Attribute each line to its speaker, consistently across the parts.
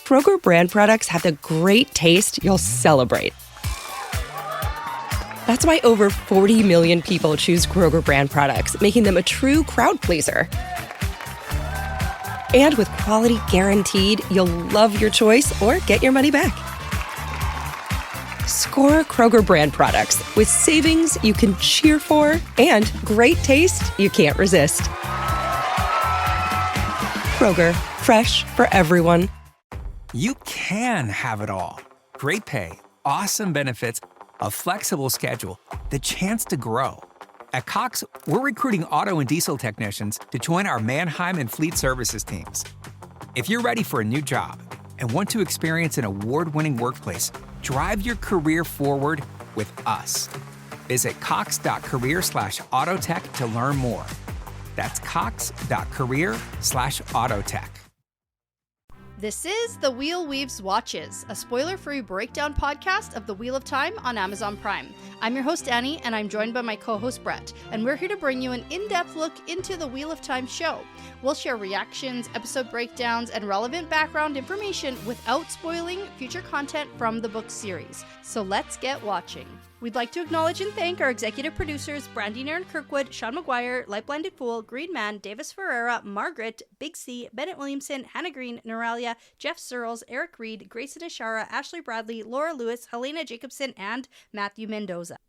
Speaker 1: Kroger brand products have the great taste you'll celebrate. That's why over 40 million people choose Kroger brand products, making them a true crowd pleaser. And with quality guaranteed, you'll love your choice or get your money back. Score Kroger brand products with savings you can cheer for and great taste you can't resist. Kroger, fresh for everyone.
Speaker 2: You can have it all. Great pay, awesome benefits, a flexible schedule, the chance to grow. At Cox, we're recruiting auto and diesel technicians to join our Mannheim and Fleet Services teams. If you're ready for a new job and want to experience an award-winning workplace, drive your career forward with us. Visit cox.career/autotech to learn more. That's cox.career/autotech.
Speaker 3: This is The Wheel Weaves Watches, a spoiler-free breakdown podcast of The Wheel of Time on Amazon Prime. I'm your host, Dani, and I'm joined by my co-host, Brett, and we're here to bring you an in-depth look into the Wheel of Time show. We'll share reactions, episode breakdowns, and relevant background information without spoiling future content from the book series. So let's get watching. We'd like to acknowledge and thank our executive producers, Brandy and Kirkwood, Sean McGuire, LightBlindedFool, Green Man, Deyvis, Ferreira, Margaret, Big C, Bennett, Williamson, Hannah Green, Noralia, Geof, Searles, Erik Reed, Greysin, Ishara, Ashlee Bradley, Laura Lewis, Helena Jacobsen, and Matthew Mendoza.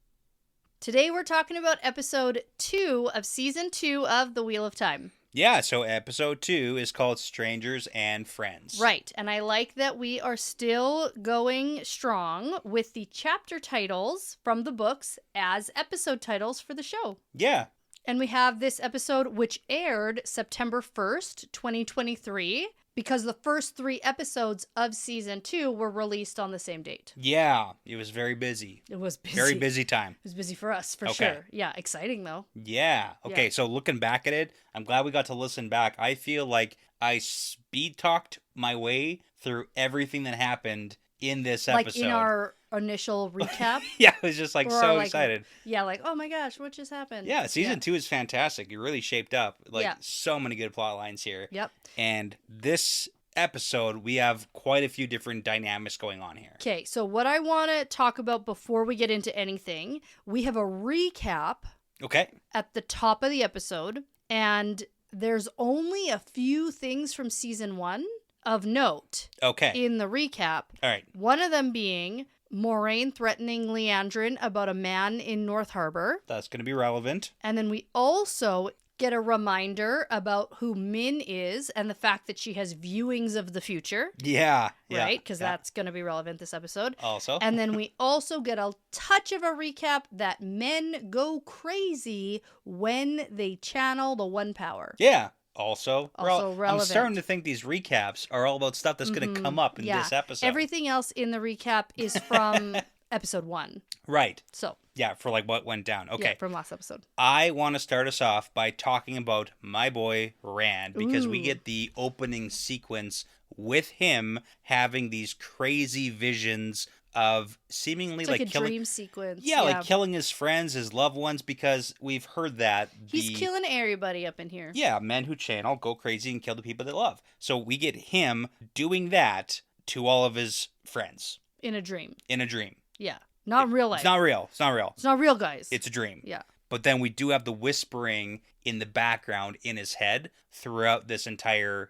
Speaker 3: Today we're talking about episode 2 of season 2 of The Wheel of Time.
Speaker 4: Yeah, so episode 2 is called Strangers and Friends.
Speaker 3: Right, and I like that we are still going strong with the chapter titles from the books as episode titles for the show.
Speaker 4: Yeah.
Speaker 3: And we have this episode which aired September 1st, 2023, because the first 3 episodes of season 2 were released on the same date.
Speaker 4: Yeah, it was very busy.
Speaker 3: It was busy.
Speaker 4: Very busy time.
Speaker 3: It was busy for us, for
Speaker 4: Okay.
Speaker 3: sure. Yeah, exciting though.
Speaker 4: Yeah. Okay,
Speaker 3: Yeah.
Speaker 4: so looking back at it, I'm glad we got to listen back. I feel like I speed talked my way through everything that happened in this episode.
Speaker 3: Like in our initial recap.
Speaker 4: Yeah, I was just like
Speaker 3: Or
Speaker 4: so
Speaker 3: like,
Speaker 4: excited.
Speaker 3: Yeah, like, oh my gosh, what just happened?
Speaker 4: Yeah, season 2 is fantastic. It really shaped up. Like
Speaker 3: Yeah.
Speaker 4: so many good plot lines here.
Speaker 3: Yep.
Speaker 4: And this episode, we have quite a few different dynamics going on here.
Speaker 3: Okay, so what I want to talk about before we get into anything, we have a recap
Speaker 4: Okay.
Speaker 3: at the top of the episode, and there's only a few things from season 1 of note
Speaker 4: Okay.
Speaker 3: in the recap.
Speaker 4: All right.
Speaker 3: One of them being Moraine threatening Leandrin about a man in North Harbor.
Speaker 4: That's going to be relevant.
Speaker 3: And then we also get a reminder about who Min is and the fact that she has viewings of the future.
Speaker 4: Yeah.
Speaker 3: Right? Because that's going to be relevant this episode.
Speaker 4: Also.
Speaker 3: And then we also get a touch of a recap that men go crazy when they channel the one power.
Speaker 4: Yeah. Also
Speaker 3: relevant.
Speaker 4: I'm starting to think these recaps are all about stuff that's going to come up in this episode.
Speaker 3: Everything else in the recap is from episode 1.
Speaker 4: Right.
Speaker 3: So.
Speaker 4: Yeah, for like what went down. Okay.
Speaker 3: Yeah, from last episode.
Speaker 4: I want to start us off by talking about my boy Rand, because we
Speaker 3: Ooh.
Speaker 4: get the opening sequence with him having these crazy visions of seemingly
Speaker 3: It's like a
Speaker 4: killing
Speaker 3: dream sequence.
Speaker 4: Yeah, like killing his friends, his loved ones, because we've heard that
Speaker 3: He's killing everybody up in here.
Speaker 4: Yeah, men who channel go crazy and kill the people they love. So we get him doing that to all of his friends.
Speaker 3: In a dream.
Speaker 4: In a dream.
Speaker 3: Yeah. Not in real life.
Speaker 4: It's not real. It's not real.
Speaker 3: It's not real, guys.
Speaker 4: It's a dream.
Speaker 3: Yeah.
Speaker 4: But then we do have the whispering in the background in his head throughout this entire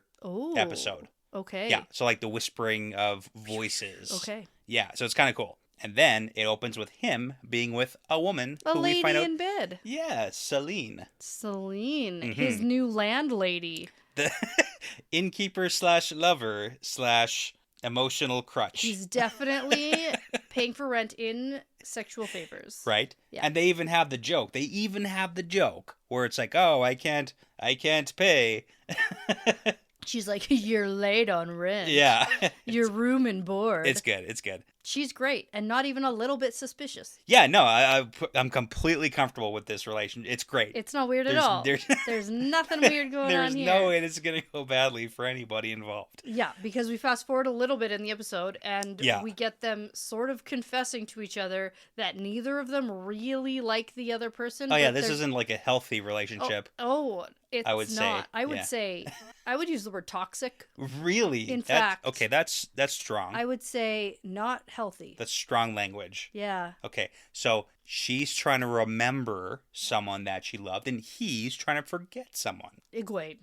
Speaker 4: episode.
Speaker 3: Okay.
Speaker 4: Yeah, so like the whispering of voices.
Speaker 3: Okay.
Speaker 4: Yeah, so it's kind of cool. And then it opens with him being with a woman
Speaker 3: A
Speaker 4: who
Speaker 3: lady
Speaker 4: we find out.
Speaker 3: in bed.
Speaker 4: Yeah, Celine.
Speaker 3: Celine.
Speaker 4: Mhm.
Speaker 3: His new landlady.
Speaker 4: The innkeeper slash lover slash emotional crutch.
Speaker 3: He's definitely paying for rent in sexual favors.
Speaker 4: Right?
Speaker 3: Yeah.
Speaker 4: And they even have the joke. Where it's like, oh, I can't pay.
Speaker 3: She's like, you're late on rent.
Speaker 4: Yeah.
Speaker 3: Your room and board.
Speaker 4: It's good.
Speaker 3: She's great and not even a little bit suspicious.
Speaker 4: Yeah, no, I'm completely comfortable with this relation. It's great.
Speaker 3: It's not weird at all. There's nothing weird going on here.
Speaker 4: There's no way this is going to go badly for anybody involved.
Speaker 3: Yeah, because we fast forward a little bit in the episode and we get them sort of confessing to each other that neither of them really like the other person.
Speaker 4: Oh, yeah, this isn't like a healthy relationship.
Speaker 3: It's
Speaker 4: I would
Speaker 3: not.
Speaker 4: say.
Speaker 3: I would say, I would use the word toxic.
Speaker 4: Really?
Speaker 3: In fact.
Speaker 4: Okay, that's strong.
Speaker 3: I would say not healthy.
Speaker 4: That's strong language.
Speaker 3: Yeah.
Speaker 4: Okay, so she's trying to remember someone that she loved, and he's trying to forget someone.
Speaker 3: Egwene.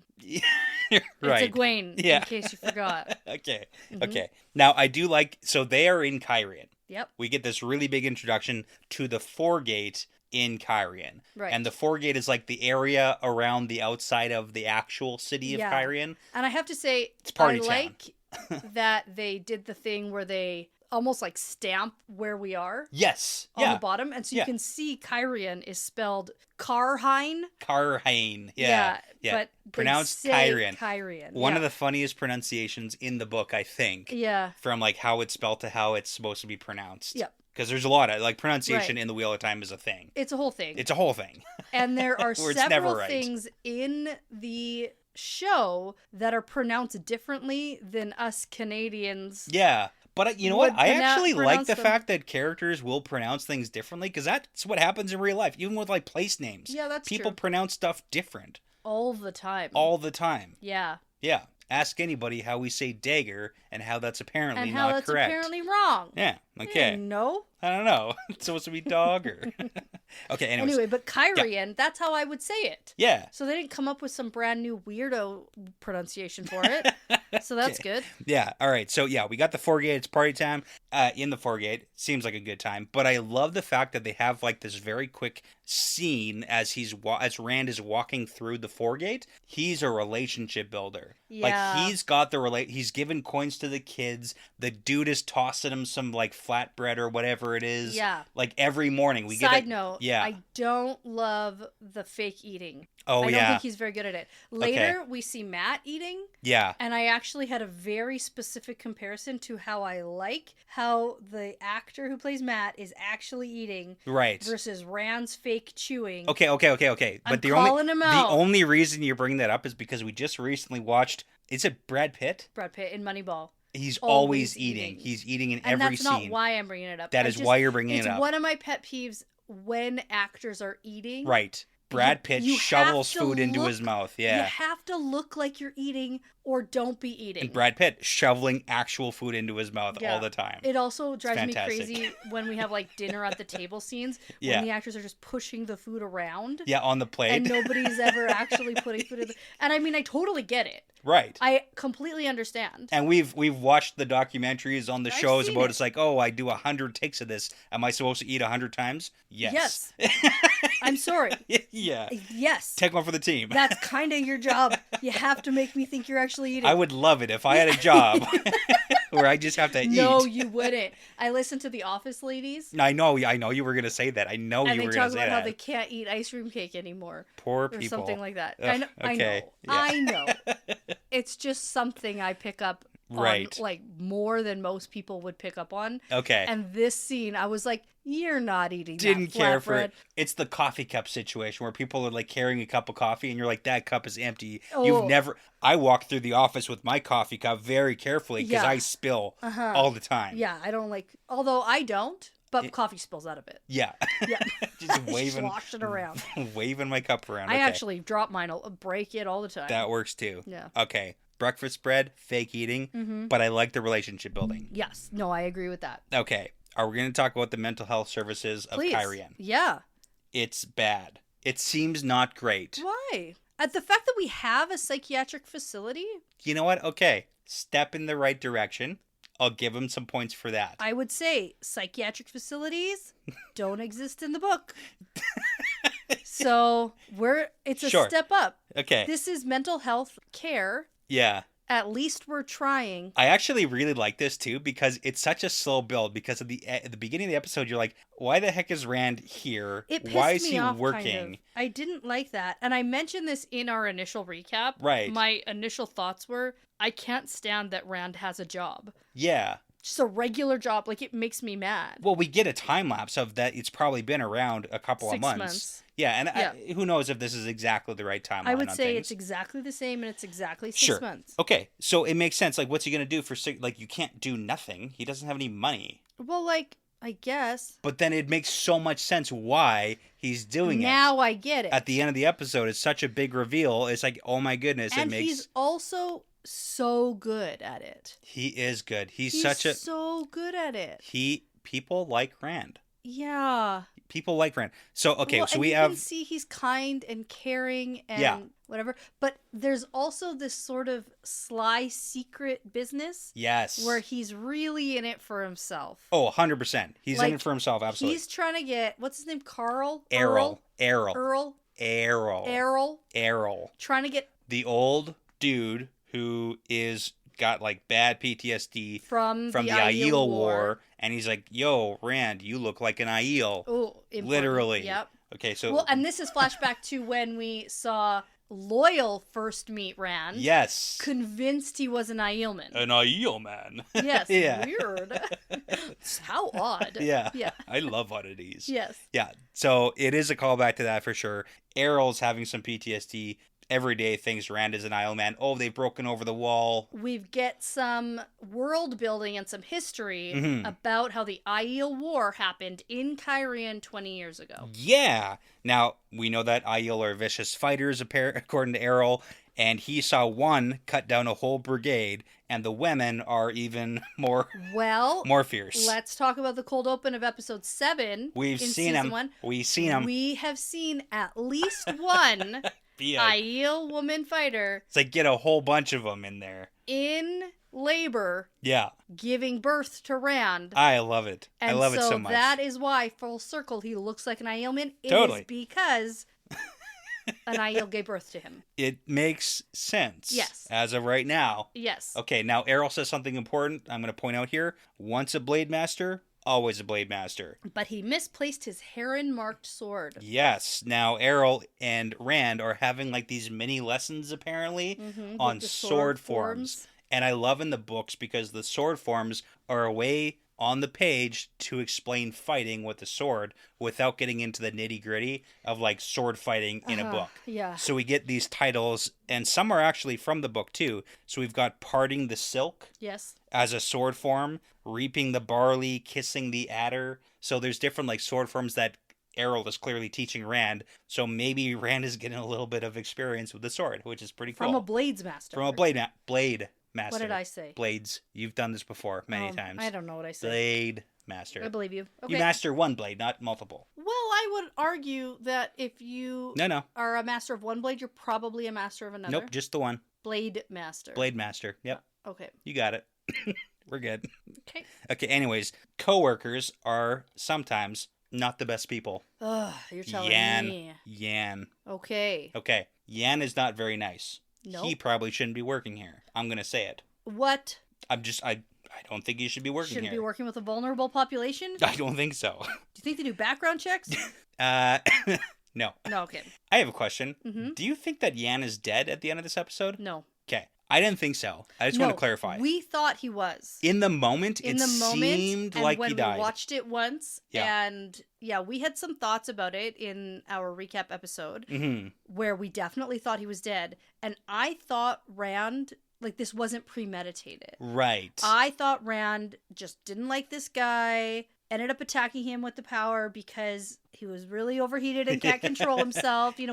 Speaker 4: Right.
Speaker 3: It's Egwene, in case you forgot.
Speaker 4: Okay,
Speaker 3: Mm-hmm.
Speaker 4: okay. Now, I do like, so they are in Cairhien.
Speaker 3: Yep.
Speaker 4: We get this really big introduction to the Foregate in Cairhien.
Speaker 3: Right.
Speaker 4: And the Foregate is like the area around the outside of the actual city of Cairhien.
Speaker 3: And I have to say,
Speaker 4: It's party
Speaker 3: I
Speaker 4: town.
Speaker 3: like that they did the thing where they almost like stamp where we are.
Speaker 4: Yes.
Speaker 3: On the bottom. And so you can see Cairhien is spelled Carhine.
Speaker 4: Carhine. Yeah.
Speaker 3: But
Speaker 4: pronounced
Speaker 3: Cairhien.
Speaker 4: One of the funniest pronunciations in the book, I think.
Speaker 3: Yeah.
Speaker 4: From like how it's spelled to how it's supposed to be pronounced.
Speaker 3: Yep.
Speaker 4: Because there's a lot of like pronunciation in the Wheel of Time is a thing.
Speaker 3: It's a whole thing.
Speaker 4: It's a whole thing.
Speaker 3: And there are
Speaker 4: Where it's never
Speaker 3: several
Speaker 4: right.
Speaker 3: things in the show that are pronounced differently than us Canadians.
Speaker 4: Yeah. But you know what? I actually like the
Speaker 3: them.
Speaker 4: fact that characters will pronounce things differently because that's what happens in real life, even with like place names.
Speaker 3: Yeah, that's
Speaker 4: People
Speaker 3: true.
Speaker 4: pronounce stuff different.
Speaker 3: All the time.
Speaker 4: All the time.
Speaker 3: Yeah.
Speaker 4: Yeah. Ask anybody how we say dagger and how that's apparently
Speaker 3: and how
Speaker 4: not
Speaker 3: that's
Speaker 4: correct.
Speaker 3: apparently wrong.
Speaker 4: Yeah. Okay.
Speaker 3: No.
Speaker 4: I don't know. It's supposed to be dog or. Okay. Anyways.
Speaker 3: Anyway, but Cairhien, that's how I would say it.
Speaker 4: Yeah.
Speaker 3: So they didn't come up with some brand new weirdo pronunciation for it. So that's good.
Speaker 4: Yeah. All right. So yeah, we got the Foregate. It's party time. In the Foregate, seems like a good time. But I love the fact that they have like this very quick scene as as Rand is walking through the Foregate. He's a relationship builder.
Speaker 3: Yeah.
Speaker 4: Like he's got he's giving coins to the kids. The dude is tossing him some like flatbread or whatever it is.
Speaker 3: Yeah.
Speaker 4: Like every morning we get.
Speaker 3: Side note.
Speaker 4: Yeah.
Speaker 3: I don't love the fake eating.
Speaker 4: Oh,
Speaker 3: I
Speaker 4: yeah.
Speaker 3: don't think he's very good at it. Later, we see Matt eating.
Speaker 4: Yeah.
Speaker 3: And I actually had a very specific comparison to how I like how the actor who plays Matt is actually eating.
Speaker 4: Right.
Speaker 3: Versus Rand's fake chewing.
Speaker 4: Okay. But the only reason you're bringing that up is because we just recently watched. Is it Brad Pitt?
Speaker 3: Brad Pitt in Moneyball.
Speaker 4: He's always eating. He's eating in every scene.
Speaker 3: And that's not why I'm bringing it up.
Speaker 4: That is why you're bringing it up.
Speaker 3: It's one of my pet peeves when actors are eating.
Speaker 4: Right. Brad Pitt shovels food into his mouth. Yeah.
Speaker 3: You have to look like you're eating or don't be eating.
Speaker 4: And Brad Pitt shoveling actual food into his mouth all the time.
Speaker 3: It also drives me crazy when we have like dinner at the table scenes when the actors are just pushing the food around.
Speaker 4: Yeah, on the plate.
Speaker 3: And nobody's ever actually putting food in and I mean, I totally get it.
Speaker 4: Right.
Speaker 3: I completely understand.
Speaker 4: And we've watched the documentaries on the shows about it's like, oh, I do 100 takes of this. Am I supposed to eat 100 times? Yes.
Speaker 3: I'm sorry.
Speaker 4: Yeah.
Speaker 3: Yes.
Speaker 4: Take one for the team.
Speaker 3: That's kind of your job. You have to make me think you're actually eating.
Speaker 4: I would love it if I had a job where I just have to eat.
Speaker 3: No, you wouldn't. I listen to The Office Ladies.
Speaker 4: I know you were going to say that. I know you were going to say that.
Speaker 3: And they talk about how they can't eat ice cream cake anymore.
Speaker 4: Poor people.
Speaker 3: Or something like that.
Speaker 4: Ugh,
Speaker 3: I know. It's just something I pick up on, like, more than most people would pick up on.
Speaker 4: Okay.
Speaker 3: And this scene, I was like, you're not eating
Speaker 4: Didn't
Speaker 3: that
Speaker 4: care for
Speaker 3: flatbread.
Speaker 4: it. It's the coffee cup situation where people are, like, carrying a cup of coffee and you're like, that cup is empty.
Speaker 3: Oh.
Speaker 4: I walk through the office with my coffee cup very carefully because I spill all the time.
Speaker 3: Yeah, I don't like, although I don't. But coffee spills out of it.
Speaker 4: Yeah.
Speaker 3: Yeah.
Speaker 4: Just waving.
Speaker 3: Slosh it around.
Speaker 4: Waving my cup around.
Speaker 3: I actually drop mine. I'll break it all the time.
Speaker 4: That works too.
Speaker 3: Yeah.
Speaker 4: Okay. Breakfast bread, fake eating, but I like the relationship building.
Speaker 3: Yes. No, I agree with that.
Speaker 4: Okay. Are we going to talk about the mental health services of Cairhien?
Speaker 3: Yeah.
Speaker 4: It's bad. It seems not great.
Speaker 3: Why? The fact that we have a psychiatric facility?
Speaker 4: You know what? Okay. Step in the right direction. I'll give him some points for that.
Speaker 3: I would say psychiatric facilities don't exist in the book. So it's a step up.
Speaker 4: Okay.
Speaker 3: This is mental health care.
Speaker 4: Yeah.
Speaker 3: At least we're trying.
Speaker 4: I actually really like this too because it's such a slow build. Because at the beginning of the episode, you're like, "Why the heck is Rand here? Why is he working?"
Speaker 3: Kind of. I didn't like that, and I mentioned this in our initial recap.
Speaker 4: Right.
Speaker 3: My initial thoughts were, I can't stand that Rand has a job.
Speaker 4: Yeah.
Speaker 3: just a regular job. Like, it makes me mad.
Speaker 4: Well, we get a time lapse of that. It's probably been around a couple of
Speaker 3: 6
Speaker 4: months.
Speaker 3: months.
Speaker 4: Yeah, and who knows if this is exactly the right timeline.
Speaker 3: I would
Speaker 4: on
Speaker 3: say
Speaker 4: things.
Speaker 3: it's exactly the same, and it's exactly 6
Speaker 4: Sure.
Speaker 3: months.
Speaker 4: Okay, so it makes sense. Like, what's he gonna do for like? You can't do nothing. He doesn't have any money.
Speaker 3: Well, like, I guess.
Speaker 4: But then it makes so much sense why he's doing it.
Speaker 3: Now I get it.
Speaker 4: At the end of the episode, it's such a big reveal. It's like, oh my goodness,
Speaker 3: and
Speaker 4: it makes.
Speaker 3: he's also so good at it.
Speaker 4: He is good. He's
Speaker 3: so good at it.
Speaker 4: People like Rand.
Speaker 3: Yeah.
Speaker 4: People like Rand. So okay,
Speaker 3: well,
Speaker 4: so
Speaker 3: and
Speaker 4: we
Speaker 3: you
Speaker 4: have.
Speaker 3: can see he's kind and caring and whatever. But there's also this sort of sly secret business.
Speaker 4: Yes.
Speaker 3: Where he's really in it for himself.
Speaker 4: Oh, 100%. He's in it for himself. Absolutely.
Speaker 3: He's trying to get, what's his name? Carl?
Speaker 4: Errol.
Speaker 3: Trying to get
Speaker 4: the old dude who is got like bad PTSD
Speaker 3: from the
Speaker 4: Aiel War, and he's like, "Yo, Rand, you look like an Aiel."
Speaker 3: Oh,
Speaker 4: literally.
Speaker 3: Yep.
Speaker 4: Okay, so
Speaker 3: well, and this is flashback to when we saw Loyal first meet Rand.
Speaker 4: Yes.
Speaker 3: Convinced he was an Aielman.
Speaker 4: An Aiel man.
Speaker 3: Yes.
Speaker 4: Yeah.
Speaker 3: Weird. How odd.
Speaker 4: Yeah.
Speaker 3: Yeah.
Speaker 4: I love oddities.
Speaker 3: Yes.
Speaker 4: Yeah. So it is a callback to that for sure. Errol's having some PTSD. Every day thinks Rand is an Aiel man. Oh, they've broken over the wall.
Speaker 3: We get some world building and some history about how the Aiel War happened in Cairhien 20 years ago.
Speaker 4: Yeah. Now, we know that Aiel are vicious fighters, according to Errol, and he saw one cut down a whole brigade, and the women are even more fierce.
Speaker 3: Let's talk about the cold open of episode 7.
Speaker 4: We've seen them. We've seen them.
Speaker 3: We have seen at least one Aiel woman fighter.
Speaker 4: It's like get a whole bunch of them in there.
Speaker 3: In labor.
Speaker 4: Yeah.
Speaker 3: Giving birth to Rand.
Speaker 4: I love it.
Speaker 3: And
Speaker 4: I love it so much.
Speaker 3: That is why, full circle, he looks like an Aielman. It is because an Aiel gave birth to him.
Speaker 4: It makes sense.
Speaker 3: Yes.
Speaker 4: As of right now.
Speaker 3: Yes.
Speaker 4: Okay, now Errol says something important I'm going to point out here. Once a Blade Master, always a Blade Master.
Speaker 3: But he misplaced his heron-marked sword.
Speaker 4: Yes. Now Errol and Rand are having like these mini lessons apparently on sword forms. And I love in the books because the sword forms are a way on the page to explain fighting with the sword without getting into the nitty-gritty of like sword fighting in a book.
Speaker 3: Yeah.
Speaker 4: So we get these titles, and some are actually from the book too. So we've got Parting the Silk.
Speaker 3: Yes.
Speaker 4: As a sword form, Reaping the Barley, Kissing the Adder. So there's different like sword forms that Errol is clearly teaching Rand. So maybe Rand is getting a little bit of experience with the sword, which is pretty cool.
Speaker 3: From a Blades Master.
Speaker 4: From a Blade Master.
Speaker 3: What did I say?
Speaker 4: Blades. You've done this before many times.
Speaker 3: I don't know what I said.
Speaker 4: Blade Master.
Speaker 3: I believe you. Okay.
Speaker 4: You master one blade, not multiple.
Speaker 3: Well, I would argue that if you are a master of one blade, you're probably a master of another.
Speaker 4: Nope, just the one.
Speaker 3: Blade Master.
Speaker 4: Blade Master. Yep.
Speaker 3: Okay.
Speaker 4: You got it. We're good.
Speaker 3: Okay.
Speaker 4: Okay, anyways, coworkers are sometimes not the best people.
Speaker 3: Ugh, you're telling me.
Speaker 4: Yan.
Speaker 3: Okay.
Speaker 4: Okay. Yan is not very nice.
Speaker 3: No.
Speaker 4: He probably shouldn't be working here. I'm going to say it.
Speaker 3: What?
Speaker 4: I don't think he should be working here.
Speaker 3: Shouldn't be working with a vulnerable population?
Speaker 4: I don't think so.
Speaker 3: Do you think they do background checks?
Speaker 4: No.
Speaker 3: No, okay.
Speaker 4: I have a question.
Speaker 3: Mm-hmm.
Speaker 4: Do you think that Yan is dead at the end of this episode?
Speaker 3: No.
Speaker 4: Okay. I didn't think so. I just want to clarify.
Speaker 3: We thought he was.
Speaker 4: In the moment, it seemed like he died.
Speaker 3: And when we watched it once, and we had some thoughts about it in our recap episode, where we definitely thought he was dead. And I thought Rand, like, this wasn't premeditated.
Speaker 4: Right.
Speaker 3: I thought Rand just didn't like this guy, ended up attacking him with the power because he was really overheated and can't control himself, kind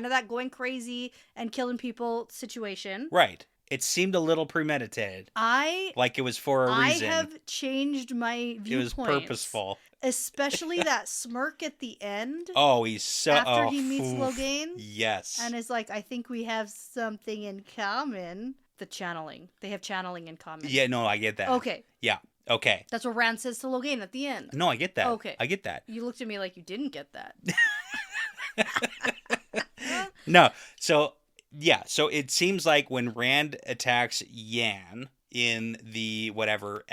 Speaker 3: of that going crazy and killing people situation.
Speaker 4: Right. It seemed a little premeditated. Like it was for a reason.
Speaker 3: I have changed my viewpoint.
Speaker 4: It was purposeful.
Speaker 3: Especially that smirk at the end.
Speaker 4: Oh, he's so...
Speaker 3: After he meets Logain.
Speaker 4: Yes.
Speaker 3: And is like, I think we have something in common. The channeling. They have channeling in common.
Speaker 4: Yeah, no, I get that.
Speaker 3: Okay.
Speaker 4: Yeah, okay.
Speaker 3: That's what Rand says to Logain at the end.
Speaker 4: No, I get that.
Speaker 3: Okay.
Speaker 4: I get that.
Speaker 3: You looked at me like you didn't get that.
Speaker 4: No, so... Yeah, so it seems like when Rand attacks Yan, in the whatever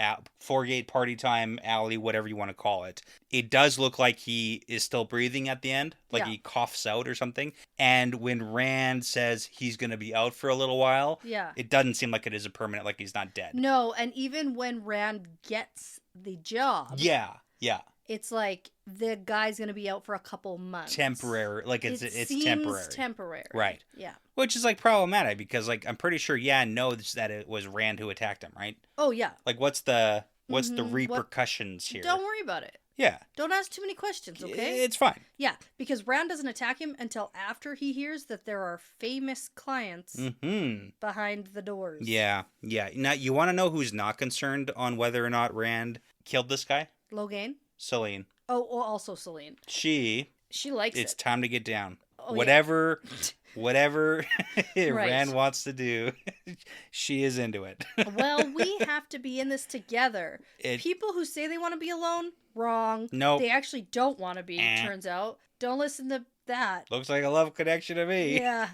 Speaker 4: Foregate party time alley, whatever you want to call it. It does look like he is still breathing at the end, like he coughs out or something. And when Rand says he's going to be out for a little while, it doesn't seem like it is a permanent, like he's not dead.
Speaker 3: No, and even when Rand gets the job, it's like the guy's going to be out for a couple months.
Speaker 4: Temporary, like it's
Speaker 3: seems temporary.
Speaker 4: Right.
Speaker 3: Yeah.
Speaker 4: Which is like problematic because like I'm pretty sure knows that it was Rand who attacked him, right?
Speaker 3: Oh yeah.
Speaker 4: Like what's the repercussions here?
Speaker 3: Don't worry about it.
Speaker 4: Yeah.
Speaker 3: Don't ask too many questions, okay?
Speaker 4: It's fine.
Speaker 3: Yeah, because Rand doesn't attack him until after he hears that there are famous clients behind the doors.
Speaker 4: Yeah. Now you want to know who's not concerned on whether or not Rand killed this guy?
Speaker 3: Logain?
Speaker 4: Selene.
Speaker 3: Oh, also Selene.
Speaker 4: She
Speaker 3: likes it.
Speaker 4: It's time to get down.
Speaker 3: Oh,
Speaker 4: whatever
Speaker 3: Right.
Speaker 4: Rand wants to do, she is into it.
Speaker 3: Well, we have to be in this together. People who say they want to be alone, wrong.
Speaker 4: No.
Speaker 3: They actually don't want to be, turns out. Don't listen to that.
Speaker 4: Looks like a love connection to me.
Speaker 3: Yeah.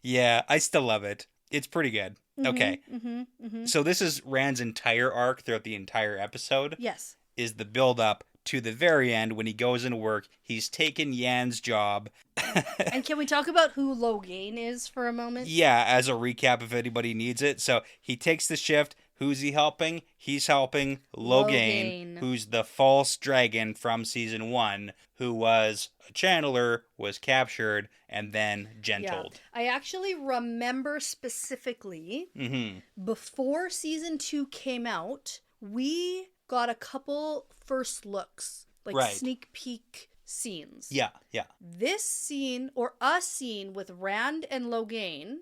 Speaker 4: Yeah, I still love it. It's pretty good. Okay. So this is Rand's entire arc throughout the entire episode.
Speaker 3: Yes.
Speaker 4: Is the build up to the very end when he goes into work. He's taken Yan's job.
Speaker 3: And can we talk about who Logain is for a moment?
Speaker 4: Yeah, as a recap if anybody needs it. So he takes the shift. Who's he helping? He's helping Logain, who's the false dragon from season 1, who was a channeler, was captured, and then gentled.
Speaker 3: Yeah. I actually remember specifically before season 2 came out, we got a couple first looks, like sneak peek scenes.
Speaker 4: Yeah.
Speaker 3: This scene, or a scene with Rand and Logain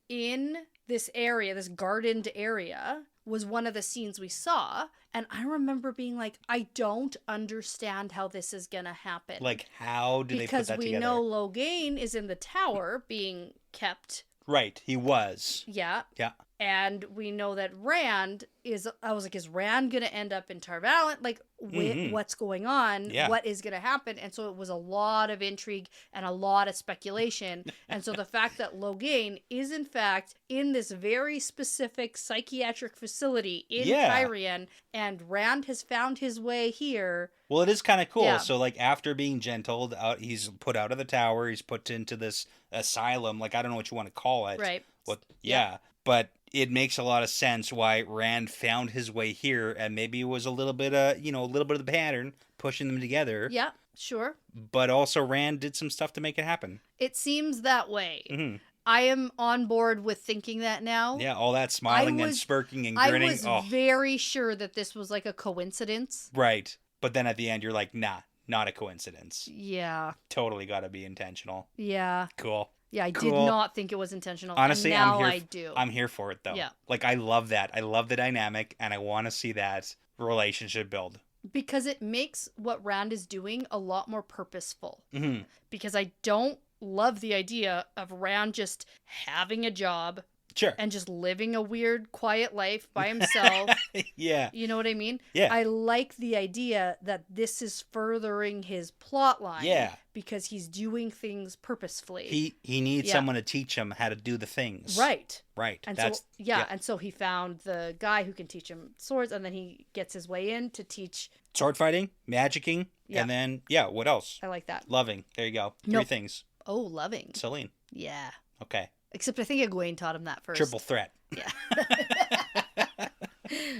Speaker 3: in this area, this gardened area, was one of the scenes we saw. And I remember being like, I don't understand how this is going to happen.
Speaker 4: Like, how do they put that together?
Speaker 3: Because we know Logain is in the tower being kept.
Speaker 4: Right, he was.
Speaker 3: Yeah.
Speaker 4: Yeah.
Speaker 3: And we know that Rand is, I was like, is Rand going to end up in Tarvalin? Like, what's going on?
Speaker 4: Yeah.
Speaker 3: What is going to happen? And so it was a lot of intrigue and a lot of speculation. And so the fact that Logain is, in fact, in this very specific psychiatric facility in Cairhien, and Rand has found his way here.
Speaker 4: Well, it is kind of cool.
Speaker 3: Yeah.
Speaker 4: So, like, after being gentled, he's put out of the tower. He's put into this asylum. Like, I don't know what you want to call it.
Speaker 3: Right.
Speaker 4: Yeah. But it makes a lot of sense why Rand found his way here, and maybe it was a little bit of the pattern pushing them together.
Speaker 3: Yeah, sure.
Speaker 4: But also Rand did some stuff to make it happen.
Speaker 3: It seems that way. I am on board with thinking that now.
Speaker 4: Yeah, all that smiling and smirking and grinning.
Speaker 3: I was very sure that this was like a coincidence.
Speaker 4: Right. But then at the end, you're like, nah, not a coincidence.
Speaker 3: Yeah.
Speaker 4: Totally got to be intentional.
Speaker 3: Yeah.
Speaker 4: Cool.
Speaker 3: Yeah, I did not think it was intentional.
Speaker 4: Honestly,
Speaker 3: and now I do.
Speaker 4: I'm here for it, though.
Speaker 3: Yeah.
Speaker 4: Like, I love that. I love the dynamic, and I want to see that relationship build.
Speaker 3: Because it makes what Rand is doing a lot more purposeful. Because I don't love the idea of Rand just having a job.
Speaker 4: Sure.
Speaker 3: And just living a weird, quiet life by himself.
Speaker 4: Yeah.
Speaker 3: You know what I mean?
Speaker 4: Yeah.
Speaker 3: I like the idea that this is furthering his plot line.
Speaker 4: Yeah.
Speaker 3: Because he's doing things purposefully.
Speaker 4: He needs someone to teach him how to do the things.
Speaker 3: Right.
Speaker 4: Right.
Speaker 3: And and so he found the guy who can teach him swords, and then he gets his way in to teach
Speaker 4: sword fighting, magicking, and then what else?
Speaker 3: I like that.
Speaker 4: Loving. There you go. Three things.
Speaker 3: Oh, loving.
Speaker 4: Selene.
Speaker 3: Yeah.
Speaker 4: Okay.
Speaker 3: Except I think Egwene taught him that first.
Speaker 4: Triple threat.
Speaker 3: Yeah.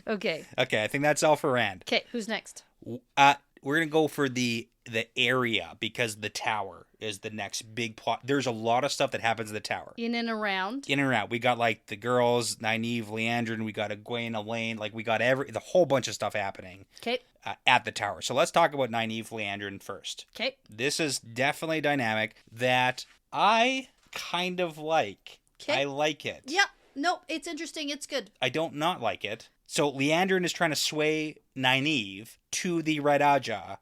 Speaker 3: Okay.
Speaker 4: Okay, I think that's all for Rand.
Speaker 3: Okay, who's next?
Speaker 4: We're going to go for the area, because the tower is the next big plot. There's a lot of stuff that happens in the tower.
Speaker 3: In and around.
Speaker 4: We got, like, the girls, Nynaeve, Leandrin, we got Egwene, Elaine, like, we got the whole bunch of stuff happening.
Speaker 3: Okay.
Speaker 4: At the tower. So let's talk about Nynaeve, Leandrin first.
Speaker 3: Okay.
Speaker 4: This is definitely a dynamic that I kind of like.
Speaker 3: Okay.
Speaker 4: I like it.
Speaker 3: Yeah. Nope. It's interesting. It's good.
Speaker 4: I don't not like it. So Leandrin is trying to sway Nynaeve to the Red Ajah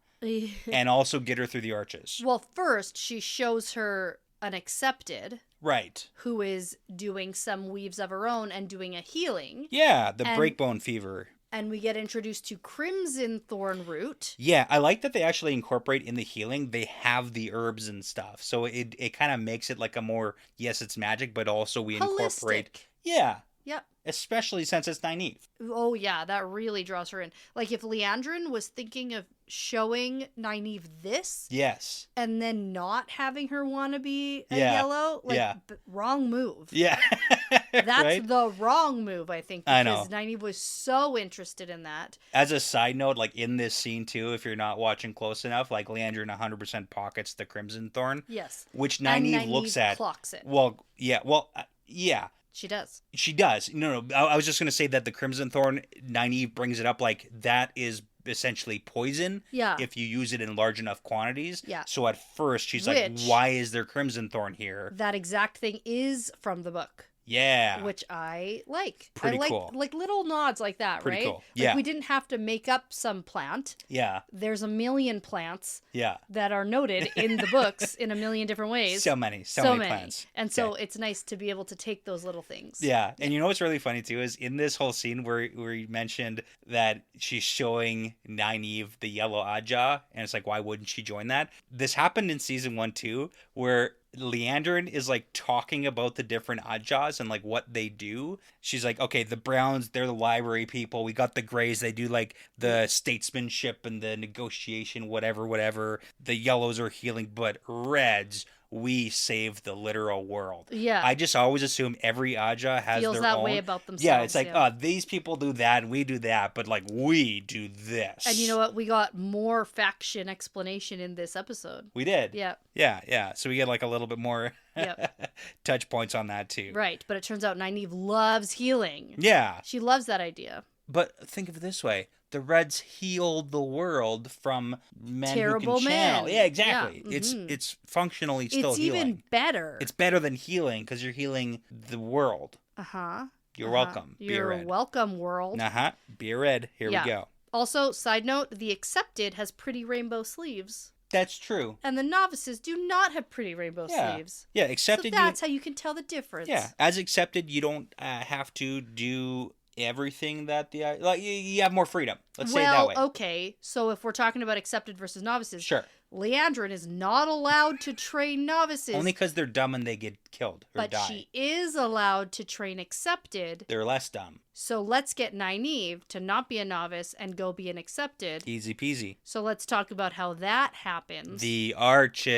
Speaker 4: and also get her through the arches.
Speaker 3: Well, first she shows her an accepted.
Speaker 4: Right.
Speaker 3: Who is doing some weaves of her own and doing a healing.
Speaker 4: Yeah, the breakbone fever.
Speaker 3: And we get introduced to Crimson Thorn Root.
Speaker 4: Yeah, I like that they actually incorporate in the healing, they have the herbs and stuff. So it kind of makes it like a more, yes, it's magic, but also we incorporate. Yeah.
Speaker 3: Yep.
Speaker 4: Especially since it's Nynaeve.
Speaker 3: Oh, yeah, that really draws her in. Like, if Liandrin was thinking of showing Nynaeve this,
Speaker 4: Yes.
Speaker 3: and then not having her want to be a
Speaker 4: Yeah.
Speaker 3: yellow, like,
Speaker 4: Yeah.
Speaker 3: wrong move.
Speaker 4: Yeah.
Speaker 3: That's
Speaker 4: Right?
Speaker 3: the wrong move, I think,
Speaker 4: I
Speaker 3: because
Speaker 4: know.
Speaker 3: Nynaeve was so interested in that.
Speaker 4: As a side note, like in this scene too, if you're not watching close enough, like Liandrin 100% pockets the Crimson Thorn.
Speaker 3: Yes.
Speaker 4: Which
Speaker 3: And
Speaker 4: Nynaeve looks at.
Speaker 3: clocks it.
Speaker 4: Well, yeah. Well, yeah.
Speaker 3: She does.
Speaker 4: She does. No. I was just going to say that the Crimson Thorn, Nynaeve brings it up like that is essentially poison.
Speaker 3: Yeah.
Speaker 4: If you use it in large enough quantities.
Speaker 3: Yeah.
Speaker 4: So at first she's like, why is there Crimson Thorn here?
Speaker 3: That exact thing is from the book.
Speaker 4: Yeah.
Speaker 3: Which I like.
Speaker 4: Pretty
Speaker 3: I like,
Speaker 4: cool.
Speaker 3: like little nods like that,
Speaker 4: Pretty
Speaker 3: right?
Speaker 4: cool.
Speaker 3: Like
Speaker 4: Yeah.
Speaker 3: we didn't have to make up some plant.
Speaker 4: Yeah.
Speaker 3: There's a million plants
Speaker 4: Yeah.
Speaker 3: that are noted in the books in a million different ways.
Speaker 4: So many plants.
Speaker 3: And so it's nice to be able to take those little things.
Speaker 4: Yeah. And you know what's really funny too is in this whole scene where you mentioned that she's showing Nynaeve the yellow Aja, and it's like, why wouldn't she join that? This happened in season 1 too, where Liandrin is like talking about the different Ajas and like what they do. She's like, okay, the Browns, they're the library people. We got the Greys, they do like the statesmanship and the negotiation, whatever. The Yellows are healing, but Reds, we save the literal world.
Speaker 3: Yeah.
Speaker 4: I just always assume every Aja has
Speaker 3: Feels
Speaker 4: their
Speaker 3: that
Speaker 4: own.
Speaker 3: way about themselves.
Speaker 4: Yeah, it's like, these people do that and we do that, but like we do this.
Speaker 3: And you know what? We got more faction explanation in this episode.
Speaker 4: We did.
Speaker 3: Yeah.
Speaker 4: Yeah. So we get like a little bit more
Speaker 3: Yep.
Speaker 4: touch points on that too.
Speaker 3: Right. But it turns out Nynaeve loves healing.
Speaker 4: Yeah.
Speaker 3: She loves that idea.
Speaker 4: But think of it this way. The Reds healed the world from men
Speaker 3: Terrible
Speaker 4: who can channel.
Speaker 3: men.
Speaker 4: Yeah, exactly.
Speaker 3: Yeah,
Speaker 4: It's functionally still
Speaker 3: it's
Speaker 4: healing.
Speaker 3: even better.
Speaker 4: It's better than healing because you're healing the world.
Speaker 3: Uh-huh.
Speaker 4: You're welcome. Be a
Speaker 3: You're
Speaker 4: red.
Speaker 3: welcome, world.
Speaker 4: Uh-huh. Be a red. Here we go.
Speaker 3: Also, side note, the Accepted has pretty rainbow sleeves.
Speaker 4: That's true.
Speaker 3: And the Novices do not have pretty rainbow
Speaker 4: Yeah.
Speaker 3: sleeves.
Speaker 4: Yeah, accepted.
Speaker 3: So that's how you can tell the difference.
Speaker 4: Yeah, as accepted, you don't have to do everything that you have more freedom. Let's say it that way.
Speaker 3: Well, okay. So if we're talking about Accepted versus Novices,
Speaker 4: Sure.
Speaker 3: Liandrin is not allowed to train Novices.
Speaker 4: Only because they're dumb and they get killed or
Speaker 3: but
Speaker 4: die.
Speaker 3: she is allowed to train Accepted.
Speaker 4: They're less dumb.
Speaker 3: So let's get Nynaeve to not be a novice and go be an Accepted.
Speaker 4: Easy peasy.
Speaker 3: So let's talk about how that happens.
Speaker 4: The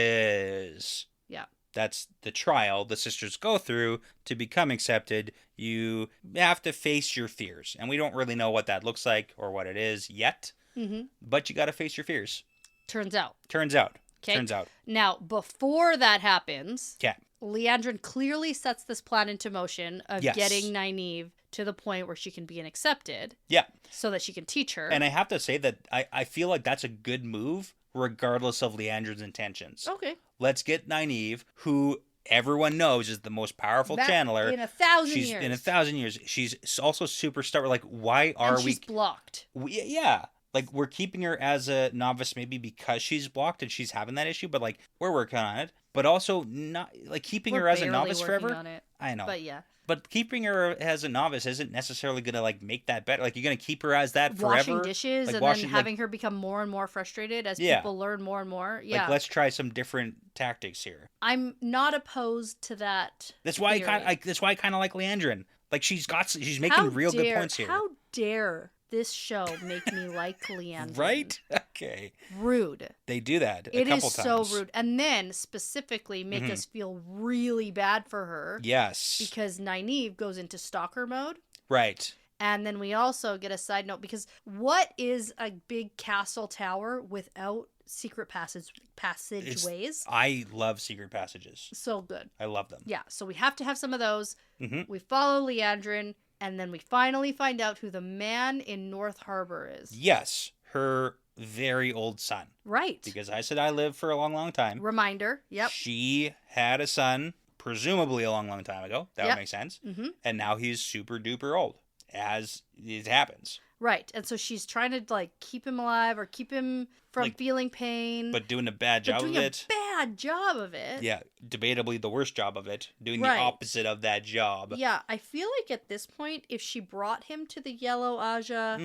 Speaker 4: arches.
Speaker 3: Yeah.
Speaker 4: That's the trial the sisters go through to become accepted. You have to face your fears. And we don't really know what that looks like or what it is yet.
Speaker 3: Mm-hmm.
Speaker 4: But you got to face your fears.
Speaker 3: Turns out.
Speaker 4: Okay. Turns out.
Speaker 3: Now, before that happens,
Speaker 4: Okay.
Speaker 3: Liandrin clearly sets this plan into motion of
Speaker 4: Yes.
Speaker 3: getting Nynaeve to the point where she can be an Accepted.
Speaker 4: Yeah.
Speaker 3: So that she can teach her.
Speaker 4: And I have to say that I feel like that's a good move regardless of Liandrin's intentions.
Speaker 3: Okay.
Speaker 4: Let's get Nynaeve, who everyone knows is the most powerful channeler.
Speaker 3: In 1,000 years.
Speaker 4: In 1,000 years. She's also super stubborn. Like, why are
Speaker 3: and she's blocked.
Speaker 4: Yeah. Like, we're keeping her as a novice maybe because she's blocked and she's having that issue, but, like, we're working on it. But also, not like keeping her as a novice forever.
Speaker 3: On it,
Speaker 4: I know.
Speaker 3: But yeah.
Speaker 4: But keeping her as a novice isn't necessarily going to, like, make that better. Like, you're going to keep her as that forever.
Speaker 3: Washing dishes
Speaker 4: like,
Speaker 3: and then having her become more and more frustrated as people learn more and more. Yeah.
Speaker 4: Like, let's try some different tactics here.
Speaker 3: I'm not opposed to that.
Speaker 4: That's why that's why I kind of like Liandrin. Like, she's making real good points here.
Speaker 3: How dare this show make me like Liandrin?
Speaker 4: Right? Okay.
Speaker 3: Rude.
Speaker 4: They do that a couple times.
Speaker 3: It is so rude. And then specifically make us feel really bad for her.
Speaker 4: Yes.
Speaker 3: Because Nynaeve goes into stalker mode.
Speaker 4: Right.
Speaker 3: And then we also get a side note because what is a big castle tower without secret passageways?
Speaker 4: I love secret passages.
Speaker 3: So good.
Speaker 4: I love them.
Speaker 3: Yeah. So we have to have some of those.
Speaker 4: Mm-hmm.
Speaker 3: We follow Liandrin. And then we finally find out who the man in North Harbor is.
Speaker 4: Yes, her very old son.
Speaker 3: Right.
Speaker 4: Because I said I lived for a long, long time.
Speaker 3: Reminder, yep.
Speaker 4: She had a son, presumably a long, long time ago. That would make sense.
Speaker 3: Mm-hmm.
Speaker 4: And now he's super duper old, as it happens.
Speaker 3: Right. And so she's trying to, like, keep him alive or keep him from feeling pain.
Speaker 4: But doing a bad job of it.
Speaker 3: Bad job of it.
Speaker 4: Yeah, debatably the worst job of it. Doing the opposite of that job.
Speaker 3: Yeah, I feel like at this point, if she brought him to the Yellow Aja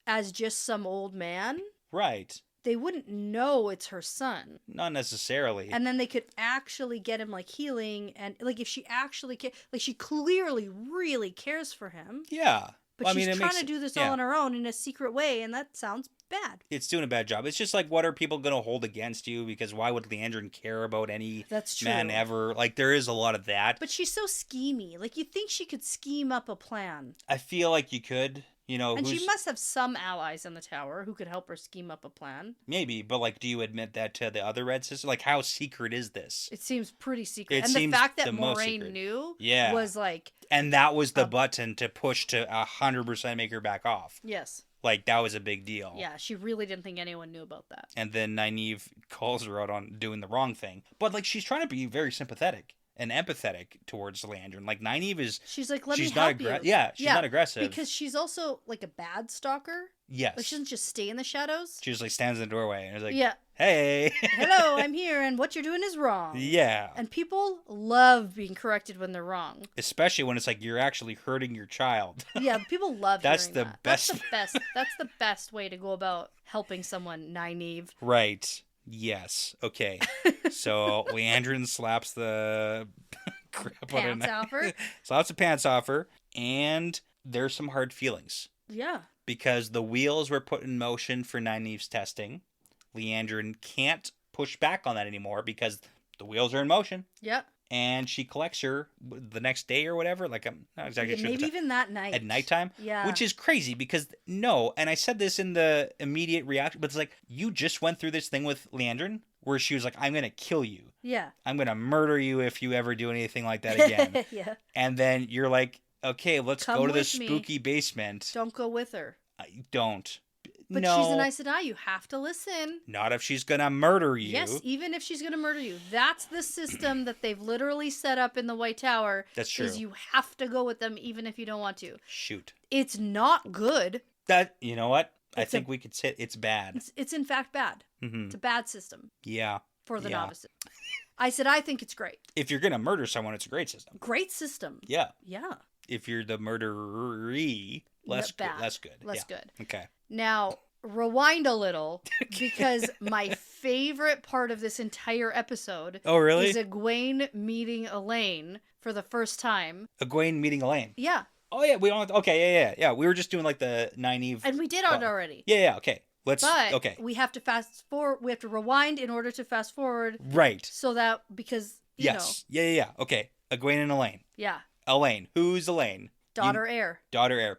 Speaker 3: as just some old man,
Speaker 4: right,
Speaker 3: they wouldn't know it's her son.
Speaker 4: Not necessarily.
Speaker 3: And then they could actually get him like healing, and like if she actually like she clearly really cares for him.
Speaker 4: Yeah.
Speaker 3: But
Speaker 4: Well,
Speaker 3: she's trying to do this all on her own in a secret way, and that sounds bad.
Speaker 4: It's doing a bad job. It's just like, what are people going to hold against you? Because why would Leandrin care about any man ever? Like, there is a lot of that.
Speaker 3: But she's so schemy. Like, you think she could scheme up a plan.
Speaker 4: I feel like you could. You know,
Speaker 3: and she must have some allies in the tower who could help her scheme up a plan.
Speaker 4: Maybe, but like, do you admit that to the other Red Sisters? Like, how secret is this?
Speaker 3: It seems pretty secret.
Speaker 4: It
Speaker 3: and
Speaker 4: seems
Speaker 3: the fact that
Speaker 4: the most
Speaker 3: Moraine
Speaker 4: secret.
Speaker 3: knew
Speaker 4: Yeah.
Speaker 3: was like...
Speaker 4: And that was the button to push to 100% make her back off.
Speaker 3: Yes.
Speaker 4: Like, that was a big deal.
Speaker 3: Yeah, she really didn't think anyone knew about that.
Speaker 4: And then Nynaeve calls her out on doing the wrong thing. But, like, she's trying to be very sympathetic and empathetic towards Leandrin. Like, Nynaeve is...
Speaker 3: She's like, let me help you.
Speaker 4: Yeah, she's not aggressive.
Speaker 3: Because she's also, like, a bad stalker.
Speaker 4: Yes.
Speaker 3: Like, she doesn't just stay in the shadows.
Speaker 4: She just, like, stands in the doorway and is like,
Speaker 3: yeah.
Speaker 4: Hey.
Speaker 3: Hello, I'm here, and what you're doing is wrong.
Speaker 4: Yeah.
Speaker 3: And people love being corrected when they're wrong.
Speaker 4: Especially when it's like, you're actually hurting your child.
Speaker 3: Yeah, people love
Speaker 4: That's
Speaker 3: hearing
Speaker 4: the
Speaker 3: that.
Speaker 4: best.
Speaker 3: That's the best way to go about helping someone, Nynaeve.
Speaker 4: Right. Yes. Okay. So Leandrin slaps the
Speaker 3: pants off her.
Speaker 4: Slaps the pants off her, and there's some hard feelings.
Speaker 3: Yeah.
Speaker 4: Because the wheels were put in motion for Nynaeve's testing. Leandrin can't push back on that anymore because the wheels are in motion.
Speaker 3: Yep.
Speaker 4: And she collects her the next day or whatever. Like, I'm not exactly sure.
Speaker 3: Maybe even that night.
Speaker 4: At nighttime?
Speaker 3: Yeah.
Speaker 4: Which is crazy because, no, and I said this in the immediate reaction, but it's like, you just went through this thing with Leandrin where she was like, I'm going to kill you.
Speaker 3: Yeah.
Speaker 4: I'm going to murder you if you ever do anything like that again.
Speaker 3: Yeah.
Speaker 4: And then you're like, okay, let's
Speaker 3: Come
Speaker 4: go to the
Speaker 3: with
Speaker 4: spooky basement.
Speaker 3: Don't go with her.
Speaker 4: Don't.
Speaker 3: But
Speaker 4: no.
Speaker 3: she's an Aes Sedai. You have to listen.
Speaker 4: Not if she's going to murder you.
Speaker 3: Yes, even if she's going to murder you. That's the system that they've literally set up in the White Tower.
Speaker 4: That's true.
Speaker 3: Is you have to go with them even if you don't want to.
Speaker 4: Shoot.
Speaker 3: It's not good.
Speaker 4: That, you know what? I think we could say it's bad.
Speaker 3: It's in fact bad.
Speaker 4: Mm-hmm.
Speaker 3: It's a bad system.
Speaker 4: Yeah.
Speaker 3: For the novices. I said, I think it's great.
Speaker 4: If you're going to murder someone, it's a great system.
Speaker 3: Great system.
Speaker 4: Yeah.
Speaker 3: Yeah.
Speaker 4: If you're the murderee, less good. Less good.
Speaker 3: Less good.
Speaker 4: Okay.
Speaker 3: Now, rewind a little because my favorite part of this entire episode is Egwene meeting Elaine for the first time.
Speaker 4: Egwene meeting Elaine?
Speaker 3: Yeah.
Speaker 4: Oh, yeah. We don't. Okay. Yeah. We were just doing like the Nynaeve.
Speaker 3: And we did it already.
Speaker 4: Yeah. Okay.
Speaker 3: But we have to fast forward. We have to rewind in order to fast forward.
Speaker 4: Right.
Speaker 3: So that because you know.
Speaker 4: Yeah. Okay. Egwene and Elaine.
Speaker 3: Yeah.
Speaker 4: Elaine. Who's Elaine?
Speaker 3: Daughter heir.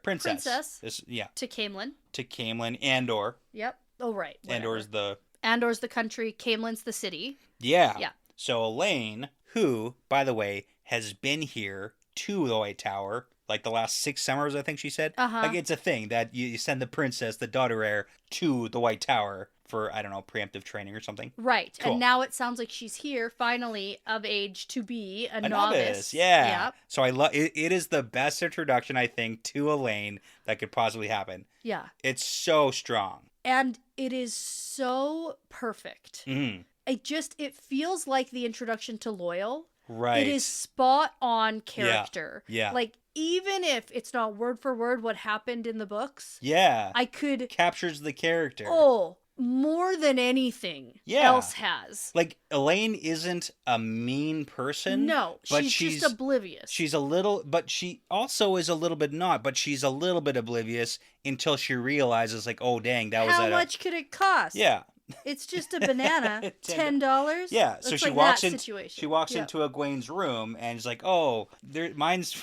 Speaker 4: Princess.
Speaker 3: Yeah. To Caemlyn.
Speaker 4: Andor.
Speaker 3: Yep. Oh, right.
Speaker 4: Whatever.
Speaker 3: Andor's the country. Caemlyn's the city.
Speaker 4: Yeah.
Speaker 3: Yeah.
Speaker 4: So Elaine, who, by the way, has been here to the White Tower, like the last 6 summers, I think she said. Like, it's a thing that you send the princess, the daughter heir, to the White Tower for, I don't know, preemptive training or something.
Speaker 3: Right.
Speaker 4: Cool.
Speaker 3: And now it sounds like she's here, finally, of age to be a novice.
Speaker 4: Yeah.
Speaker 3: Yep.
Speaker 4: So I love it. It is the best introduction, I think, to Elaine that could possibly happen.
Speaker 3: Yeah.
Speaker 4: It's so strong.
Speaker 3: And it is so perfect.
Speaker 4: Mm-hmm.
Speaker 3: It feels like the introduction to Loyal.
Speaker 4: Right.
Speaker 3: It is spot on character.
Speaker 4: Yeah.
Speaker 3: Like, even if it's not word for word what happened in the books.
Speaker 4: Yeah.
Speaker 3: I could.
Speaker 4: Captures the character.
Speaker 3: Oh, more than anything else has.
Speaker 4: Like, Elaine isn't a mean person.
Speaker 3: No, but she's just oblivious.
Speaker 4: She's a little, but she also is a little bit not, but she's a little bit oblivious until she realizes, like, oh, dang, that was
Speaker 3: How much could it cost?
Speaker 4: Yeah.
Speaker 3: It's just a banana, $10.
Speaker 4: Yeah, so she
Speaker 3: like
Speaker 4: walks
Speaker 3: in.
Speaker 4: She walks into Egwene's room and is like, "Oh, mine's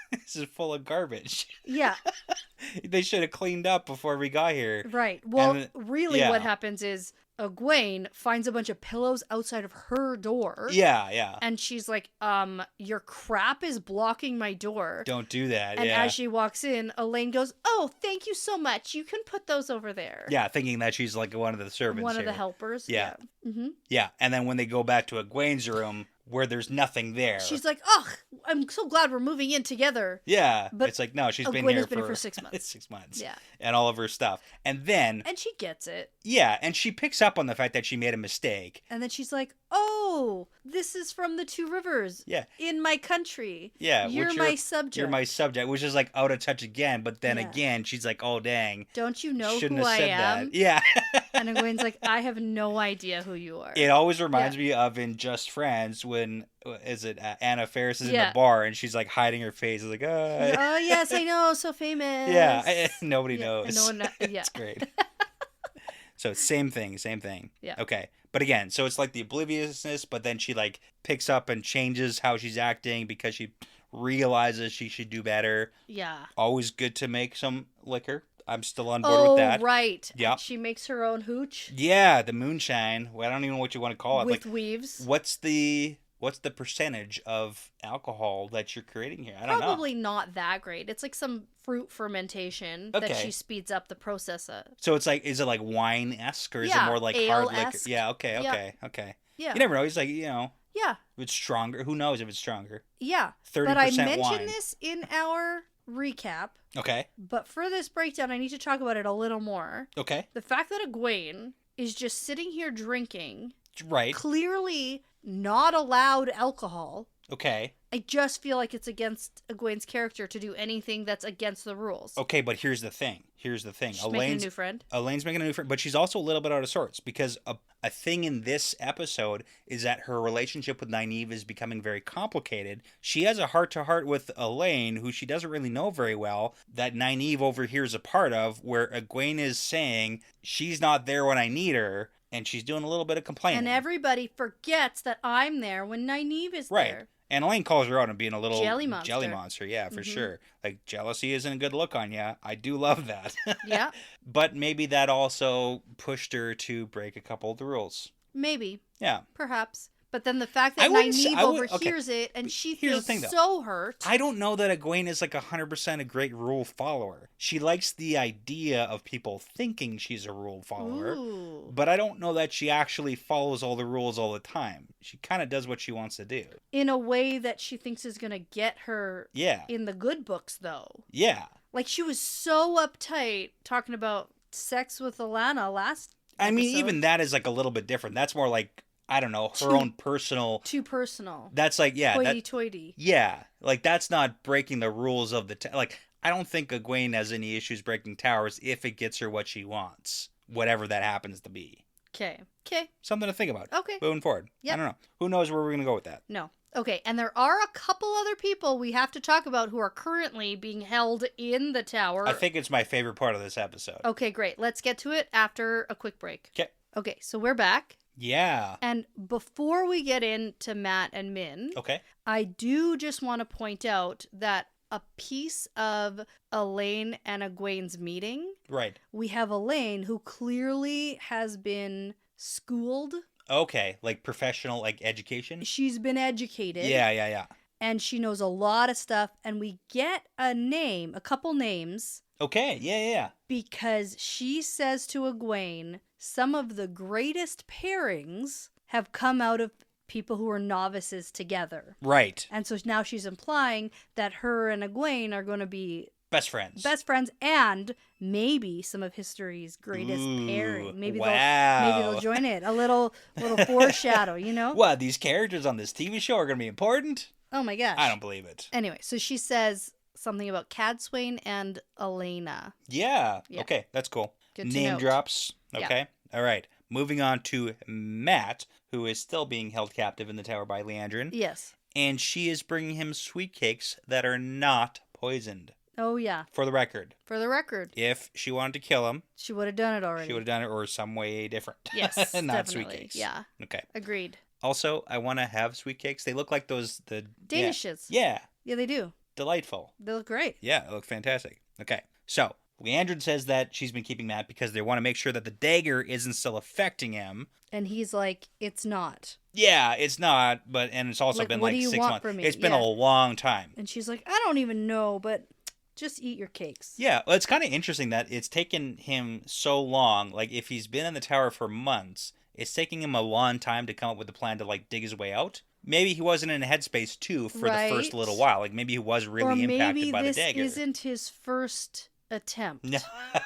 Speaker 4: this is full of garbage."
Speaker 3: Yeah,
Speaker 4: they should have cleaned up before we got here.
Speaker 3: Right. Well, really, what happens is Egwene finds a bunch of pillows outside of her door.
Speaker 4: Yeah.
Speaker 3: And she's like, your crap is blocking my door.
Speaker 4: Don't do that.
Speaker 3: And as she walks in, Elaine goes, oh, thank you so much. You can put those over there.
Speaker 4: Yeah, thinking that she's like one of the servants.
Speaker 3: One of the helpers.
Speaker 4: Yeah.
Speaker 3: Mm-hmm.
Speaker 4: Yeah, and then when they go back to Egwene's room, where there's nothing there.
Speaker 3: She's like, oh, I'm so glad we're moving in together.
Speaker 4: Yeah.
Speaker 3: But
Speaker 4: it's like, no, she's
Speaker 3: Egwene
Speaker 4: been here
Speaker 3: for 6 months.
Speaker 4: 6 months.
Speaker 3: Yeah.
Speaker 4: And all of her stuff. And then...
Speaker 3: And she gets it.
Speaker 4: Yeah, and she picks up on the fact that she made a mistake.
Speaker 3: And then she's like, oh, this is from the Two Rivers.
Speaker 4: Yeah.
Speaker 3: In my country.
Speaker 4: Yeah.
Speaker 3: You're my subject.
Speaker 4: You're my subject, which is like out of touch again. But then again, she's like, oh, dang.
Speaker 3: Don't you know
Speaker 4: Shouldn't
Speaker 3: who
Speaker 4: have
Speaker 3: I
Speaker 4: said
Speaker 3: am?
Speaker 4: that. Yeah.
Speaker 3: And Egwene's like, I have no idea who you are.
Speaker 4: It always reminds me of in Just Friends when, Anna Faris is in the
Speaker 3: Yeah.
Speaker 4: bar and she's like hiding her face. It's like,
Speaker 3: Oh, yes, I know. So famous.
Speaker 4: Yeah. Nobody knows.
Speaker 3: No one,
Speaker 4: It's great. So same thing.
Speaker 3: Yeah.
Speaker 4: Okay. But again, so it's like the obliviousness, but then she like picks up and changes how she's acting because she realizes she should do better.
Speaker 3: Yeah.
Speaker 4: Always good to make some liquor. I'm still on board with that.
Speaker 3: Oh, right.
Speaker 4: Yeah.
Speaker 3: She makes her own hooch.
Speaker 4: Yeah, the moonshine. Well, I don't even know what you want to call it.
Speaker 3: With
Speaker 4: like,
Speaker 3: weaves.
Speaker 4: What's the percentage of alcohol that you're creating here? I don't know.
Speaker 3: Probably not that great. It's like some fruit fermentation that
Speaker 4: Okay.
Speaker 3: she speeds up the process of.
Speaker 4: So it's like, is it like wine-esque or is it
Speaker 3: Yeah,
Speaker 4: more like hard liquor?
Speaker 3: ale-esque.
Speaker 4: Yeah, okay.
Speaker 3: Yeah.
Speaker 4: You never know. He's like,
Speaker 3: Yeah.
Speaker 4: if it's stronger. Who knows if it's stronger?
Speaker 3: Yeah.
Speaker 4: 30%
Speaker 3: But I
Speaker 4: wine.
Speaker 3: mentioned this in our recap.
Speaker 4: Okay.
Speaker 3: But for this breakdown, I need to talk about it a little more.
Speaker 4: Okay.
Speaker 3: The fact that Egwene is just sitting here drinking,
Speaker 4: Right.
Speaker 3: clearly not allowed alcohol.
Speaker 4: Okay.
Speaker 3: I just feel like it's against Egwene's character to do anything that's against the rules.
Speaker 4: Okay, but here's the thing.
Speaker 3: She's making a new friend.
Speaker 4: Elaine's making a new friend, but she's also a little bit out of sorts because a thing in this episode is that her relationship with Nynaeve is becoming very complicated. She has a heart-to-heart with Elaine, who she doesn't really know very well, that Nynaeve overhears a part of, where Egwene is saying she's not there when I need her, and she's doing a little bit of complaining.
Speaker 3: And everybody forgets that I'm there when Nynaeve is
Speaker 4: Right.
Speaker 3: there.
Speaker 4: And Elaine calls her out on being a little
Speaker 3: Jelly monster.
Speaker 4: Yeah, for sure. Like, jealousy isn't a good look on ya. I do love that.
Speaker 3: Yeah.
Speaker 4: But maybe that also pushed her to break a couple of the rules.
Speaker 3: Maybe.
Speaker 4: Yeah.
Speaker 3: Perhaps. But then the fact that Nynaeve overhears it and she
Speaker 4: Here's the
Speaker 3: feels
Speaker 4: thing, though.
Speaker 3: so hurt.
Speaker 4: I don't know that Egwene is like 100% a great rule follower. She likes the idea of people thinking she's a rule follower.
Speaker 3: Ooh.
Speaker 4: But I don't know that she actually follows all the rules all the time. She kind of does what she wants to do.
Speaker 3: In a way that she thinks is going to get her
Speaker 4: Yeah.
Speaker 3: in the good books, though.
Speaker 4: Yeah.
Speaker 3: Like, she was so uptight talking about sex with Alana last
Speaker 4: I mean,
Speaker 3: episode.
Speaker 4: even that is like a little bit different. That's more like, I don't know, her own personal.
Speaker 3: Too personal.
Speaker 4: That's like, yeah.
Speaker 3: Hoity-toity.
Speaker 4: Yeah. Like, that's not breaking the rules of the. Like, I don't think Egwene has any issues breaking towers if it gets her what she wants. Whatever that happens to be.
Speaker 3: Okay.
Speaker 4: Something to think about.
Speaker 3: Okay.
Speaker 4: Moving forward.
Speaker 3: Yep.
Speaker 4: I don't know. Who knows where we're going to go with that?
Speaker 3: No. Okay, and there are a couple other people we have to talk about who are currently being held in the tower.
Speaker 4: I think it's my favorite part of this episode.
Speaker 3: Okay, great. Let's get to it after a quick break.
Speaker 4: Okay.
Speaker 3: Okay, so we're back.
Speaker 4: Yeah.
Speaker 3: And before we get into Matt and Min,
Speaker 4: Okay.
Speaker 3: I do just want to point out that a piece of Elaine and Egwene's meeting,
Speaker 4: Right.
Speaker 3: we have Elaine who clearly has been schooled.
Speaker 4: Okay. Like professional, like education?
Speaker 3: She's been educated.
Speaker 4: Yeah.
Speaker 3: And she knows a lot of stuff. And we get a couple names.
Speaker 4: Okay. Yeah.
Speaker 3: Because she says to Egwene, some of the greatest pairings have come out of people who are novices together.
Speaker 4: Right.
Speaker 3: And so now she's implying that her and Egwene are going to be
Speaker 4: Best friends.
Speaker 3: and maybe some of history's greatest pairing. Maybe
Speaker 4: wow.
Speaker 3: they'll join it. A little foreshadow, you know?
Speaker 4: What, these characters on this TV show are going to be important?
Speaker 3: Oh my gosh.
Speaker 4: I don't believe it.
Speaker 3: Anyway, so she says something about Cadsuane and Elena.
Speaker 4: Yeah.
Speaker 3: Yeah.
Speaker 4: Okay, that's cool.
Speaker 3: Good to
Speaker 4: Name
Speaker 3: note.
Speaker 4: drops.
Speaker 3: Yeah.
Speaker 4: Okay. All right. Moving on to Matt, who is still being held captive in the tower by Leandrin.
Speaker 3: Yes.
Speaker 4: And she is bringing him sweet cakes that are not poisoned.
Speaker 3: Oh, yeah.
Speaker 4: For the record.
Speaker 3: For the record.
Speaker 4: If she wanted to kill him,
Speaker 3: She would have done it already.
Speaker 4: she would have done it or some way different.
Speaker 3: Yes,
Speaker 4: Not
Speaker 3: definitely.
Speaker 4: sweet cakes.
Speaker 3: Yeah.
Speaker 4: Okay.
Speaker 3: Agreed.
Speaker 4: Also, I want to have sweet cakes. They look like those
Speaker 3: Danishes.
Speaker 4: Yeah.
Speaker 3: Yeah, they do.
Speaker 4: Delightful.
Speaker 3: They look great.
Speaker 4: Yeah, they look fantastic. Okay. So, Leandrin says that she's been keeping Matt because they want to make sure that the dagger isn't still affecting him.
Speaker 3: And he's like, it's not.
Speaker 4: Yeah, it's not, and it's also
Speaker 3: Like,
Speaker 4: been
Speaker 3: what
Speaker 4: like
Speaker 3: do you
Speaker 4: 6
Speaker 3: want
Speaker 4: months.
Speaker 3: from me?
Speaker 4: It's been
Speaker 3: Yeah.
Speaker 4: a long time.
Speaker 3: And she's like, I don't even know, but just eat your cakes.
Speaker 4: Yeah, well, it's kind of interesting that it's taken him so long. Like, if he's been in the tower for months, it's taking him a long time to come up with a plan to, like, dig his way out. Maybe he wasn't in a headspace, too, for the first
Speaker 3: Right.
Speaker 4: little while. Like, maybe he was really impacted by the dagger.
Speaker 3: Or maybe this isn't his first attempt.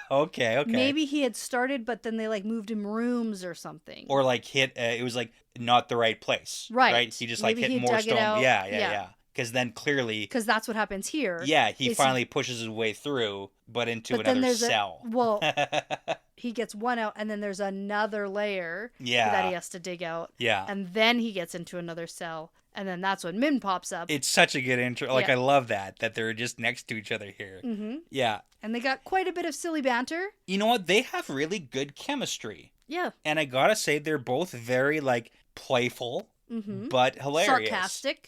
Speaker 4: Okay.
Speaker 3: Maybe he had started, but then they like moved him rooms or something.
Speaker 4: Or like hit, it was like not the right place.
Speaker 3: Right.
Speaker 4: He just
Speaker 3: Maybe
Speaker 4: like
Speaker 3: he
Speaker 4: hit more
Speaker 3: dug it
Speaker 4: stone.
Speaker 3: out.
Speaker 4: Yeah. Because then clearly,
Speaker 3: because that's what happens here.
Speaker 4: yeah, he finally pushes his way through, but into another cell.
Speaker 3: He gets one out, and then there's another layer
Speaker 4: Yeah.
Speaker 3: that he has to dig out.
Speaker 4: Yeah.
Speaker 3: And then he gets into another cell, and then that's when Min pops up.
Speaker 4: It's such a good intro. Like,
Speaker 3: Yeah.
Speaker 4: I love that they're just next to each other here.
Speaker 3: Mm-hmm.
Speaker 4: Yeah.
Speaker 3: And they got quite a bit of silly banter.
Speaker 4: You know what? They have really good chemistry.
Speaker 3: Yeah.
Speaker 4: And I gotta say, they're both very, like, playful,
Speaker 3: Mm-hmm.
Speaker 4: but hilarious.
Speaker 3: Sarcastic.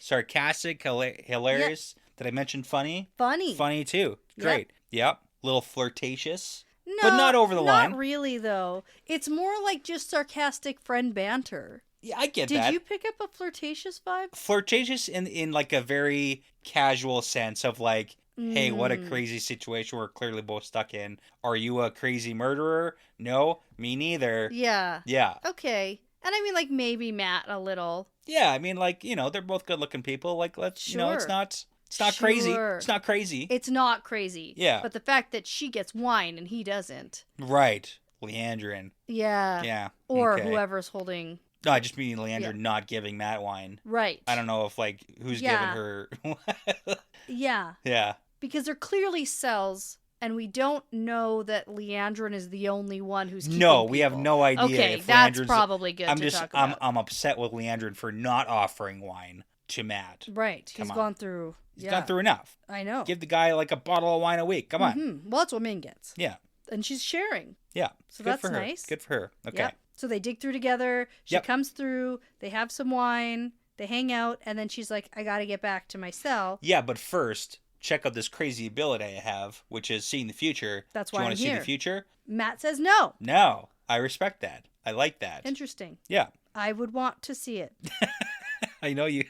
Speaker 4: Hilarious. Yeah. Did I mention funny? Funny, too. Great. Yep. Little flirtatious.
Speaker 3: No,
Speaker 4: but not over the line.
Speaker 3: Not really, though. It's more like just sarcastic friend banter.
Speaker 4: Yeah, I get that.
Speaker 3: Did you pick up a flirtatious vibe?
Speaker 4: Flirtatious in like a very casual sense of like, hey, what a crazy situation we're clearly both stuck in. Are you a crazy murderer? No, me neither.
Speaker 3: Yeah.
Speaker 4: Yeah.
Speaker 3: Okay. And I mean, like, maybe Matt a little.
Speaker 4: Yeah, I mean, like, they're both good-looking people. Like, let's,
Speaker 3: sure.
Speaker 4: it's not crazy. It's not crazy.
Speaker 3: It's not crazy.
Speaker 4: Yeah.
Speaker 3: But the fact that she gets wine and he doesn't.
Speaker 4: Right. Leandrin.
Speaker 3: Yeah.
Speaker 4: Yeah.
Speaker 3: Or whoever's holding.
Speaker 4: No, I just mean Leandrin not giving Matt wine.
Speaker 3: Right.
Speaker 4: I don't know if, like, who's giving her.
Speaker 3: Yeah.
Speaker 4: Yeah.
Speaker 3: Because they're clearly cells, and we don't know that Leandrin is the only one who's keeping
Speaker 4: No,
Speaker 3: people.
Speaker 4: we have no idea.
Speaker 3: Okay,
Speaker 4: if
Speaker 3: that's
Speaker 4: Leandrin's,
Speaker 3: probably good to talk about.
Speaker 4: I'm upset with Leandrin for not offering wine to Matt.
Speaker 3: Right. He's gone through.
Speaker 4: He's gone through enough.
Speaker 3: I know.
Speaker 4: Give the guy like a bottle of wine a week. Come on.
Speaker 3: Mm-hmm. Well, that's what Min gets.
Speaker 4: Yeah.
Speaker 3: And she's sharing.
Speaker 4: Yeah.
Speaker 3: So
Speaker 4: good
Speaker 3: that's
Speaker 4: for her.
Speaker 3: nice.
Speaker 4: Good for her. Okay.
Speaker 3: Yep. So they dig through together. She
Speaker 4: Yep.
Speaker 3: comes through. They have some wine. They hang out. And then she's like, I got to get back to my cell.
Speaker 4: Yeah, but first, check out this crazy ability I have, which is seeing the future.
Speaker 3: That's
Speaker 4: Do
Speaker 3: why
Speaker 4: you
Speaker 3: I'm
Speaker 4: want to see
Speaker 3: here.
Speaker 4: the future?
Speaker 3: Matt says no.
Speaker 4: No. I respect that. I like that.
Speaker 3: Interesting.
Speaker 4: Yeah.
Speaker 3: I would want to see it.
Speaker 4: I know you.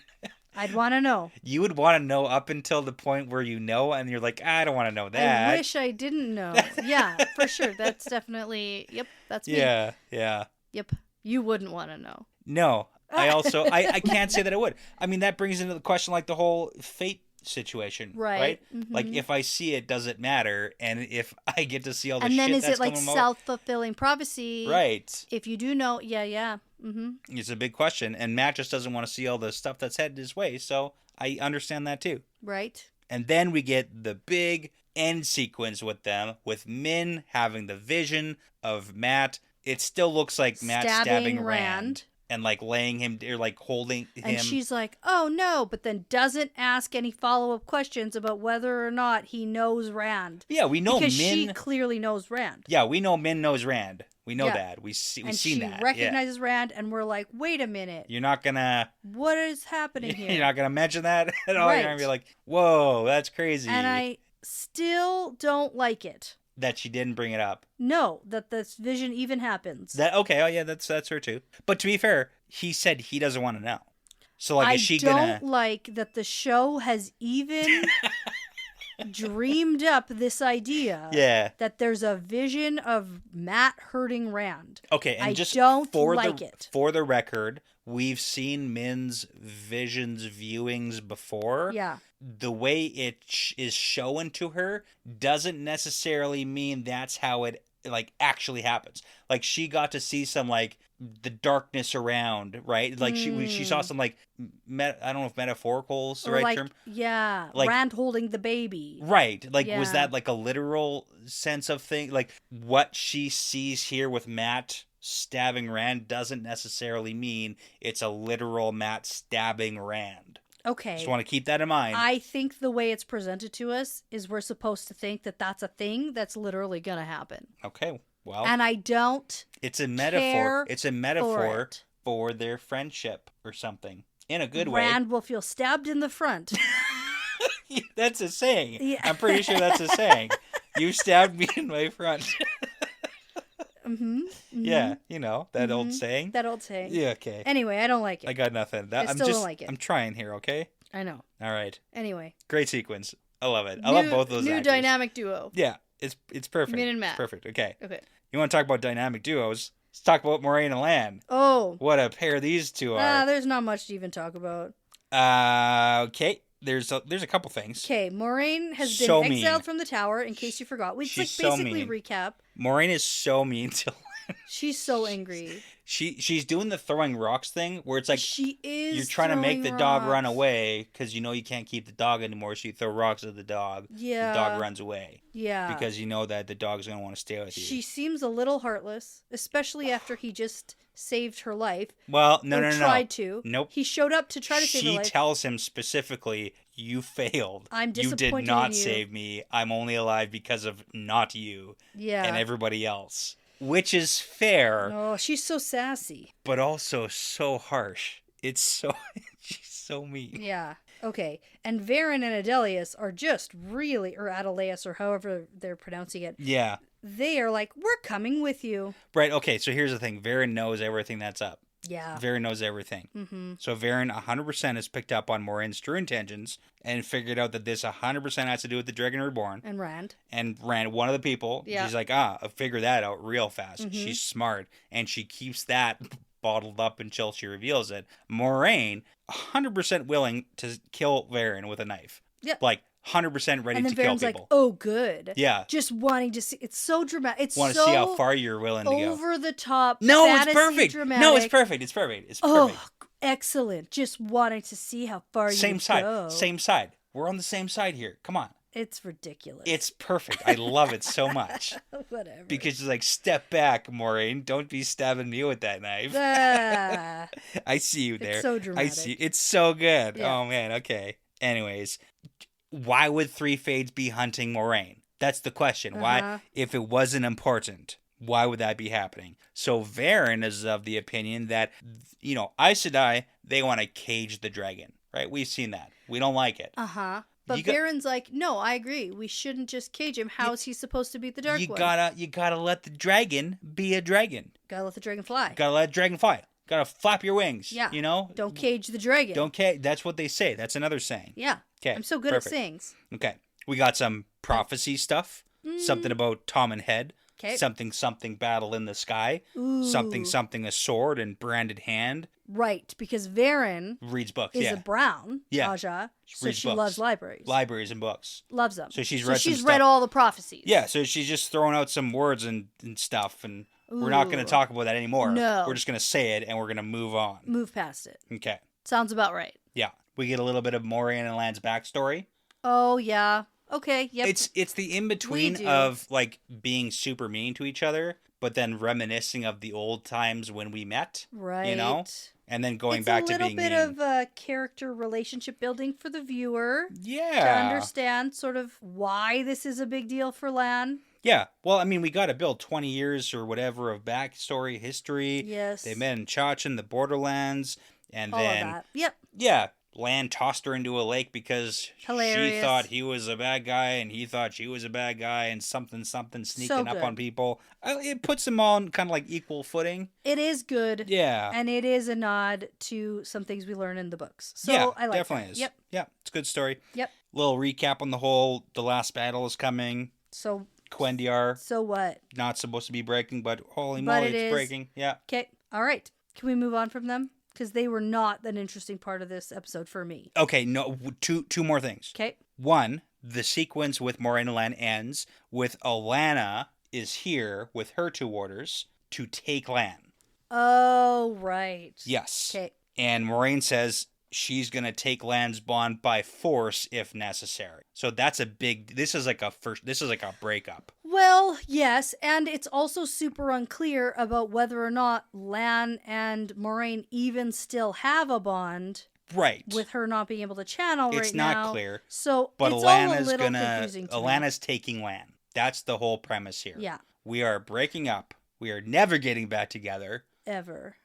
Speaker 3: I'd want to know.
Speaker 4: You would want to know up until the point where you know, and you're like, I don't want to know that.
Speaker 3: I wish I didn't know. Yeah, for sure. That's definitely, yep, that's me.
Speaker 4: Yeah, yeah.
Speaker 3: Yep. You wouldn't want to know.
Speaker 4: No. I also, I can't say that I would. I mean, that brings into the question, like, the whole fate situation. Right?
Speaker 3: Mm-hmm.
Speaker 4: Like, if I see it, does it matter? And if I get to see all the
Speaker 3: and
Speaker 4: shit
Speaker 3: then is
Speaker 4: that's
Speaker 3: it like
Speaker 4: coming out-
Speaker 3: self-fulfilling prophecy?
Speaker 4: Right.
Speaker 3: If you do know, yeah. Mm-hmm.
Speaker 4: It's a big question. And Matt just doesn't want to see all the stuff that's headed his way. So I understand that too.
Speaker 3: Right.
Speaker 4: And then we get the big end sequence with them, with Min having the vision of Matt. It still looks like Matt stabbing Rand. And like laying him, or like holding him.
Speaker 3: And she's like, oh no, but then doesn't ask any follow-up questions about whether or not he knows Rand.
Speaker 4: Yeah, we know
Speaker 3: because
Speaker 4: Min.
Speaker 3: she clearly knows Rand.
Speaker 4: Yeah, we know Min knows Rand. We know that. We've seen that.
Speaker 3: And she recognizes Rand, and we're like, wait a minute.
Speaker 4: You're not gonna.
Speaker 3: What is happening here?
Speaker 4: You're not gonna mention that at all.
Speaker 3: Right.
Speaker 4: You're gonna be like, whoa, that's crazy.
Speaker 3: And I still don't like it.
Speaker 4: That she didn't bring it up.
Speaker 3: No, that this vision even happens.
Speaker 4: That okay? Oh yeah, that's her too. But to be fair, he said he doesn't want to know. So like, is she gonna?
Speaker 3: I don't like that the show has even dreamed up this idea.
Speaker 4: Yeah.
Speaker 3: That there's a vision of Matt hurting Rand.
Speaker 4: Okay, and
Speaker 3: I
Speaker 4: just
Speaker 3: don't
Speaker 4: for
Speaker 3: like
Speaker 4: the,
Speaker 3: it.
Speaker 4: For the record, we've seen Min's visions viewings before.
Speaker 3: Yeah.
Speaker 4: The way it is shown to her doesn't necessarily mean that's how it like actually happens. Like she got to see some like the darkness around, right? Like she saw some like I don't know if metaphorical is the right term.
Speaker 3: Yeah,
Speaker 4: like
Speaker 3: Rand holding the baby.
Speaker 4: Right. Like was
Speaker 3: Yeah.
Speaker 4: that like a literal sense of thing? Like what she sees here with Matt stabbing Rand doesn't necessarily mean it's a literal Matt stabbing Rand.
Speaker 3: Okay.
Speaker 4: Just want to keep that in mind.
Speaker 3: I think the way it's presented to us is we're supposed to think that that's a thing that's literally going to happen.
Speaker 4: Okay. Well,
Speaker 3: And I don't
Speaker 4: it's a metaphor.
Speaker 3: care
Speaker 4: It's a metaphor
Speaker 3: it.
Speaker 4: for their friendship or something. In a good way.
Speaker 3: Rand will feel stabbed in the front.
Speaker 4: That's a saying.
Speaker 3: Yeah.
Speaker 4: I'm pretty sure that's a saying. You stabbed me in my front.
Speaker 3: Mm-hmm.
Speaker 4: Yeah, you know, that old saying.
Speaker 3: That old saying.
Speaker 4: Yeah, okay.
Speaker 3: Anyway, I don't like it.
Speaker 4: I got nothing.
Speaker 3: I still don't like it.
Speaker 4: I'm trying here, okay?
Speaker 3: I know.
Speaker 4: All right.
Speaker 3: Anyway.
Speaker 4: Great sequence. I love it. I love both those
Speaker 3: New
Speaker 4: actors.
Speaker 3: dynamic duo.
Speaker 4: Yeah, it's perfect.
Speaker 3: Min and Matt.
Speaker 4: It's perfect. Okay.
Speaker 3: Okay.
Speaker 4: You want to talk about dynamic duos? Let's talk about Moraine and Lan.
Speaker 3: Oh.
Speaker 4: What a pair these two are.
Speaker 3: There's not much to even talk about.
Speaker 4: Okay. there's a couple things.
Speaker 3: Okay, Moraine has been
Speaker 4: So
Speaker 3: exiled
Speaker 4: mean.
Speaker 3: from the tower, in case you forgot. We
Speaker 4: She's
Speaker 3: like
Speaker 4: so
Speaker 3: basically
Speaker 4: mean.
Speaker 3: recap.
Speaker 4: Moraine is so mean to
Speaker 3: She's so angry.
Speaker 4: She's doing the throwing rocks thing where it's like
Speaker 3: She is.
Speaker 4: you're trying to make the dog run
Speaker 3: rocks.
Speaker 4: away because you know you can't keep the dog anymore, so you throw rocks at the dog.
Speaker 3: Yeah.
Speaker 4: The dog runs away.
Speaker 3: Yeah.
Speaker 4: Because you know that the dog's going to want to stay with you.
Speaker 3: She seems a little heartless, especially after he just saved her life.
Speaker 4: Well, no.
Speaker 3: Tried to.
Speaker 4: Nope.
Speaker 3: He showed up to try to save her life.
Speaker 4: She tells him specifically, you failed.
Speaker 3: I'm
Speaker 4: You
Speaker 3: disappointed
Speaker 4: did not
Speaker 3: in you.
Speaker 4: save me. I'm only alive because of not you
Speaker 3: Yeah.
Speaker 4: and everybody else. Which is fair,
Speaker 3: Oh, she's so sassy.
Speaker 4: but also so harsh. It's so... She's so mean.
Speaker 3: Yeah. Okay. And Varen and Adelius are just really, or Adelius, or however they're pronouncing it.
Speaker 4: Yeah.
Speaker 3: They are like, we're coming with you.
Speaker 4: Right, okay, so here's the thing. Varen knows everything that's up.
Speaker 3: Yeah.
Speaker 4: Varen knows everything.
Speaker 3: Mm-hmm.
Speaker 4: So Varen 100% has picked up on Moraine's true intentions and figured out that this 100% has to do with the Dragon Reborn.
Speaker 3: And Rand.
Speaker 4: And Rand, one of the people,
Speaker 3: Yeah.
Speaker 4: she's like, I'll figure that out real fast.
Speaker 3: Mhm.
Speaker 4: She's smart. And she keeps that bottled up until she reveals it. Moraine, 100% willing to kill Varen with a knife.
Speaker 3: Yep.
Speaker 4: Like, 100% ready
Speaker 3: And then
Speaker 4: to kill
Speaker 3: Varen's like,
Speaker 4: people.
Speaker 3: oh, good.
Speaker 4: Yeah.
Speaker 3: Just wanting to see. It's so dramatic. It's
Speaker 4: Want to
Speaker 3: so
Speaker 4: see how far you're willing to go.
Speaker 3: over the top.
Speaker 4: No, it's
Speaker 3: fantasy
Speaker 4: perfect.
Speaker 3: Dramatic.
Speaker 4: No, it's perfect. It's perfect. It's
Speaker 3: Oh,
Speaker 4: perfect.
Speaker 3: excellent. Just wanting to see how far
Speaker 4: Same
Speaker 3: you
Speaker 4: side.
Speaker 3: go.
Speaker 4: Same side. We're on the same side here. Come on.
Speaker 3: It's ridiculous.
Speaker 4: It's perfect. I love it so much.
Speaker 3: Whatever.
Speaker 4: Because she's like, step back, Moraine. Don't be stabbing me with that knife.
Speaker 3: Ah,
Speaker 4: I see you there.
Speaker 3: it's so
Speaker 4: I
Speaker 3: dramatic.
Speaker 4: see. It's so good.
Speaker 3: Yeah.
Speaker 4: Oh, man. Okay. Anyways, why would Three Fades be hunting Moraine? That's the question.
Speaker 3: Uh-huh.
Speaker 4: Why, if it wasn't important, why would that be happening? So Varen is of the opinion that, you know, Aes Sedai, they want to cage the dragon, right? We've seen that. We don't like it.
Speaker 3: Uh-huh. But
Speaker 4: You got-
Speaker 3: Varen's like, no, I agree. We shouldn't just cage him. How is he supposed to beat the Dark
Speaker 4: You
Speaker 3: One?
Speaker 4: gotta let the dragon be a dragon.
Speaker 3: Gotta let the dragon fly.
Speaker 4: Gotta let the dragon fly. Gotta flap your wings.
Speaker 3: Yeah.
Speaker 4: You know?
Speaker 3: Don't cage the dragon.
Speaker 4: Don't cage. That's what they say. That's another saying.
Speaker 3: Yeah.
Speaker 4: Okay.
Speaker 3: I'm so good
Speaker 4: perfect.
Speaker 3: at sayings.
Speaker 4: Okay. We got some prophecy stuff. Something about Tom and Head.
Speaker 3: Okay.
Speaker 4: Something battle in the sky.
Speaker 3: Ooh.
Speaker 4: Something a sword and branded hand.
Speaker 3: Right, because Varen
Speaker 4: Reads books.
Speaker 3: is
Speaker 4: yeah.
Speaker 3: a Brown,
Speaker 4: Yeah.
Speaker 3: Aja, so
Speaker 4: reads
Speaker 3: she
Speaker 4: books.
Speaker 3: loves libraries.
Speaker 4: Libraries and books.
Speaker 3: Loves them.
Speaker 4: So she's read some
Speaker 3: she's
Speaker 4: stuff.
Speaker 3: read all the prophecies.
Speaker 4: Yeah, so she's just throwing out some words and stuff, and we're not going
Speaker 3: Ooh.
Speaker 4: to talk about that anymore.
Speaker 3: No.
Speaker 4: We're just going to say it, and we're going to move on.
Speaker 3: Move past it.
Speaker 4: Okay.
Speaker 3: Sounds about right.
Speaker 4: Yeah. We get a little bit of Moraine and Lan's backstory.
Speaker 3: Oh, yeah. Okay, yep.
Speaker 4: It's the in-between
Speaker 3: do.
Speaker 4: of, like, being super mean to each other, but then reminiscing of the old times when we met.
Speaker 3: right.
Speaker 4: You know? And then going
Speaker 3: it's
Speaker 4: back to
Speaker 3: a little
Speaker 4: being
Speaker 3: bit
Speaker 4: mean.
Speaker 3: of character relationship building for the viewer to
Speaker 4: Yeah.
Speaker 3: understand sort of why this is a big deal for Lan.
Speaker 4: Yeah. Well, I mean, we got to build 20 years or whatever of backstory, history.
Speaker 3: Yes.
Speaker 4: They met in Chachin, the Borderlands, and
Speaker 3: All
Speaker 4: then
Speaker 3: of that. Yep.
Speaker 4: yeah, Lan tossed her into a lake because she
Speaker 3: Hilarious.
Speaker 4: thought he was a bad guy and he thought she was a bad guy and something sneaking up
Speaker 3: good.
Speaker 4: on people. It puts them all on kind of like equal footing.
Speaker 3: It is good.
Speaker 4: Yeah.
Speaker 3: And it is a nod to some things we learn in the books. So
Speaker 4: yeah,
Speaker 3: I like
Speaker 4: definitely
Speaker 3: that.
Speaker 4: is.
Speaker 3: Yep.
Speaker 4: Yeah, it's a good story.
Speaker 3: Yep.
Speaker 4: Little recap on the last battle is coming.
Speaker 3: So
Speaker 4: Quendiar,
Speaker 3: what?
Speaker 4: not supposed to be breaking, but holy
Speaker 3: But
Speaker 4: moly,
Speaker 3: it
Speaker 4: it's
Speaker 3: is.
Speaker 4: breaking. Yeah.
Speaker 3: Okay. All right. Can we move on from them? Because they were not an interesting part of this episode for me.
Speaker 4: Okay, no, two more things.
Speaker 3: Okay.
Speaker 4: One, the sequence with Moraine and Lan ends with Alana is here with her two warders to take Lan.
Speaker 3: Oh, right.
Speaker 4: Yes.
Speaker 3: Okay.
Speaker 4: And Moraine says she's going to take Lan's bond by force if necessary. So that's this is like a breakup.
Speaker 3: Well, yes, and it's also super unclear about whether or not Lan and Moraine even still have a bond
Speaker 4: Right.
Speaker 3: with her not being able to channel
Speaker 4: It's
Speaker 3: right now.
Speaker 4: not clear.
Speaker 3: So
Speaker 4: But
Speaker 3: it's all a
Speaker 4: Alana's
Speaker 3: little confusing to me.
Speaker 4: Alana's taking Lan. That's the whole premise here.
Speaker 3: Yeah.
Speaker 4: We are breaking up. We are never getting back together.
Speaker 3: Ever.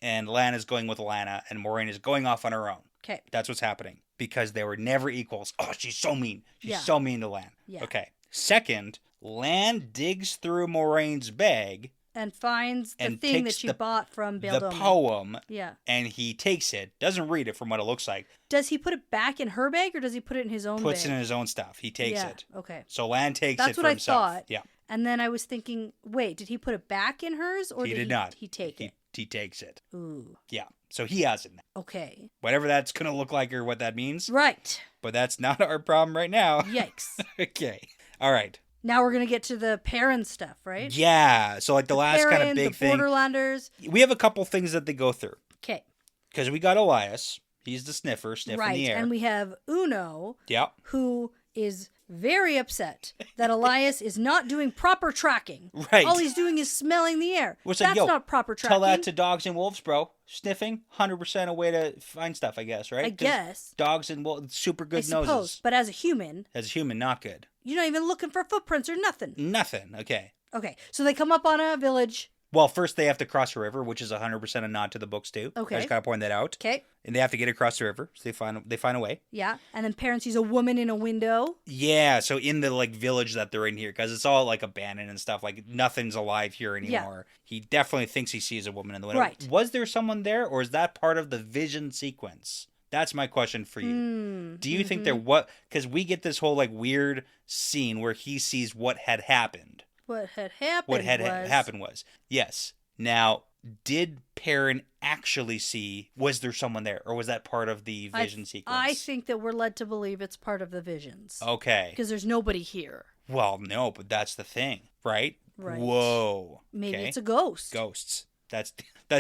Speaker 4: And Lan is going with Alana, and Moraine is going off on her own.
Speaker 3: Okay.
Speaker 4: That's what's happening. Because they were never equals. Oh, she's so mean. She's so mean to Lan.
Speaker 3: Yeah.
Speaker 4: Okay. Second, Lan digs through Moraine's bag
Speaker 3: And finds the
Speaker 4: and
Speaker 3: thing that
Speaker 4: takes
Speaker 3: she
Speaker 4: the-
Speaker 3: bought from
Speaker 4: the
Speaker 3: Beldome.
Speaker 4: poem,
Speaker 3: Yeah.
Speaker 4: and he takes it. Doesn't read it from what it looks like.
Speaker 3: Does he put it back in her bag or does he put it in his own
Speaker 4: Puts
Speaker 3: bag?
Speaker 4: it in his own stuff. He takes
Speaker 3: yeah.
Speaker 4: it.
Speaker 3: Okay.
Speaker 4: So Lan takes
Speaker 3: That's
Speaker 4: it for
Speaker 3: what I
Speaker 4: himself.
Speaker 3: thought.
Speaker 4: Yeah.
Speaker 3: And then I was thinking, wait, did he put it back in hers or
Speaker 4: He
Speaker 3: did
Speaker 4: did not.
Speaker 3: he take it?
Speaker 4: he takes it.
Speaker 3: Ooh.
Speaker 4: Yeah. So he has it now.
Speaker 3: Okay.
Speaker 4: Whatever that's going to look like or what that means.
Speaker 3: Right.
Speaker 4: But that's not our problem right now.
Speaker 3: Yikes.
Speaker 4: Okay. All right.
Speaker 3: Now we're going to get to the Perrin stuff, right?
Speaker 4: Yeah. So like the last
Speaker 3: Perrin,
Speaker 4: kind of big
Speaker 3: the
Speaker 4: thing.
Speaker 3: Borderlanders.
Speaker 4: We have a couple things that they go through.
Speaker 3: Okay.
Speaker 4: Because we got Elias. He's the sniffer, sniffing
Speaker 3: Right.
Speaker 4: the air.
Speaker 3: And we have Uno,
Speaker 4: Yep.
Speaker 3: who is very upset that Elias is not doing proper tracking.
Speaker 4: Right.
Speaker 3: All he's doing is smelling the air.
Speaker 4: Which,
Speaker 3: That's
Speaker 4: like,
Speaker 3: not proper tracking.
Speaker 4: Tell that to dogs and wolves, bro. Sniffing, 100% a way to find stuff, I guess, right?
Speaker 3: I
Speaker 4: 'Cause
Speaker 3: guess.
Speaker 4: Dogs and wolves, super
Speaker 3: I
Speaker 4: good
Speaker 3: suppose.
Speaker 4: noses.
Speaker 3: But as a human,
Speaker 4: As a human, not good.
Speaker 3: you're not even looking for footprints or nothing.
Speaker 4: Nothing. Okay.
Speaker 3: Okay. So they come up on a village.
Speaker 4: Well, first they have to cross a river, which is 100% a nod to the books, too.
Speaker 3: Okay.
Speaker 4: I just got to point that out.
Speaker 3: Okay.
Speaker 4: And they have to get across the river, so they find a way.
Speaker 3: Yeah. And then Perrin sees a woman in a window.
Speaker 4: Yeah, so in the like village that they're in here, because it's all like abandoned and stuff, like nothing's alive here anymore. He definitely thinks he sees a woman in the window.
Speaker 3: Right.
Speaker 4: Was there someone there, or is that part of the vision sequence? That's my question for you. Do you think there what? Because we get this whole like weird scene where he sees what had happened.
Speaker 3: What had happened
Speaker 4: What had
Speaker 3: was...
Speaker 4: happened was yes. Now, did Perrin actually see? Was there someone there, or was that part of the vision sequence?
Speaker 3: I think that we're led to believe it's part of the visions.
Speaker 4: Okay.
Speaker 3: Because there's nobody here.
Speaker 4: Well, no, but that's the thing, right?
Speaker 3: Right.
Speaker 4: Whoa.
Speaker 3: Maybe
Speaker 4: Okay.
Speaker 3: it's a ghost.
Speaker 4: Ghosts. That's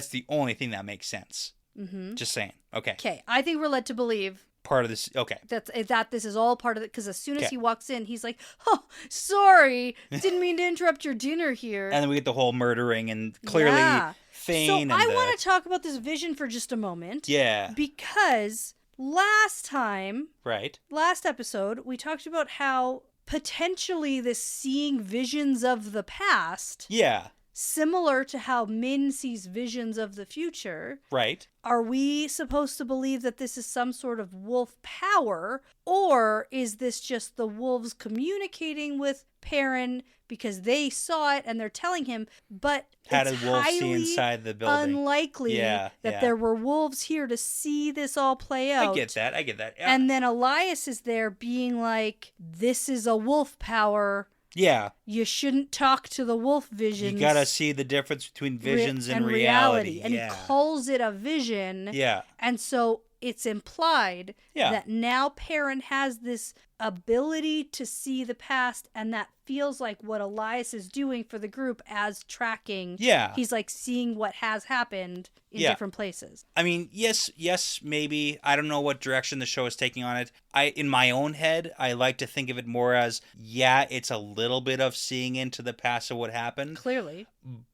Speaker 4: the only thing that makes sense. Mm-hmm. Just saying. Okay.
Speaker 3: Okay. I think we're led to believe
Speaker 4: Part of this. Okay.
Speaker 3: that this is all part of it. Because as soon as
Speaker 4: Okay.
Speaker 3: he walks in, he's like, "Oh, sorry, didn't mean to interrupt your dinner here."
Speaker 4: And then we get the whole murdering and clearly
Speaker 3: Yeah.
Speaker 4: Thane.
Speaker 3: So
Speaker 4: and
Speaker 3: I want to talk about this vision for just a moment.
Speaker 4: Yeah.
Speaker 3: Because last
Speaker 4: Right.
Speaker 3: episode, we talked about how potentially this seeing visions of the past,
Speaker 4: Yeah.
Speaker 3: similar to how Min sees visions of the future.
Speaker 4: Right.
Speaker 3: Are we supposed to believe that this is some sort of wolf power, or is this just the wolves communicating with Perrin because they saw it and they're telling him, but
Speaker 4: How
Speaker 3: it's
Speaker 4: did wolves see
Speaker 3: highly
Speaker 4: inside the building?
Speaker 3: unlikely
Speaker 4: Yeah,
Speaker 3: that
Speaker 4: yeah.
Speaker 3: there were wolves here to see this all play out.
Speaker 4: I get that. Yeah.
Speaker 3: And then Elias is there being like, this is a wolf power.
Speaker 4: Yeah.
Speaker 3: You shouldn't talk to the wolf visions.
Speaker 4: You gotta see the difference between visions and reality.
Speaker 3: And
Speaker 4: yeah.
Speaker 3: he calls it a vision.
Speaker 4: Yeah.
Speaker 3: And so it's implied that now Perrin has this ability to see the past, and that feels like what Elias is doing for the group as tracking.
Speaker 4: Yeah.
Speaker 3: He's like seeing what has happened in different places.
Speaker 4: I mean, yes, maybe. I don't know what direction the show is taking on it. In my own head, I like to think of it more as, it's a little bit of seeing into the past of what happened.
Speaker 3: Clearly.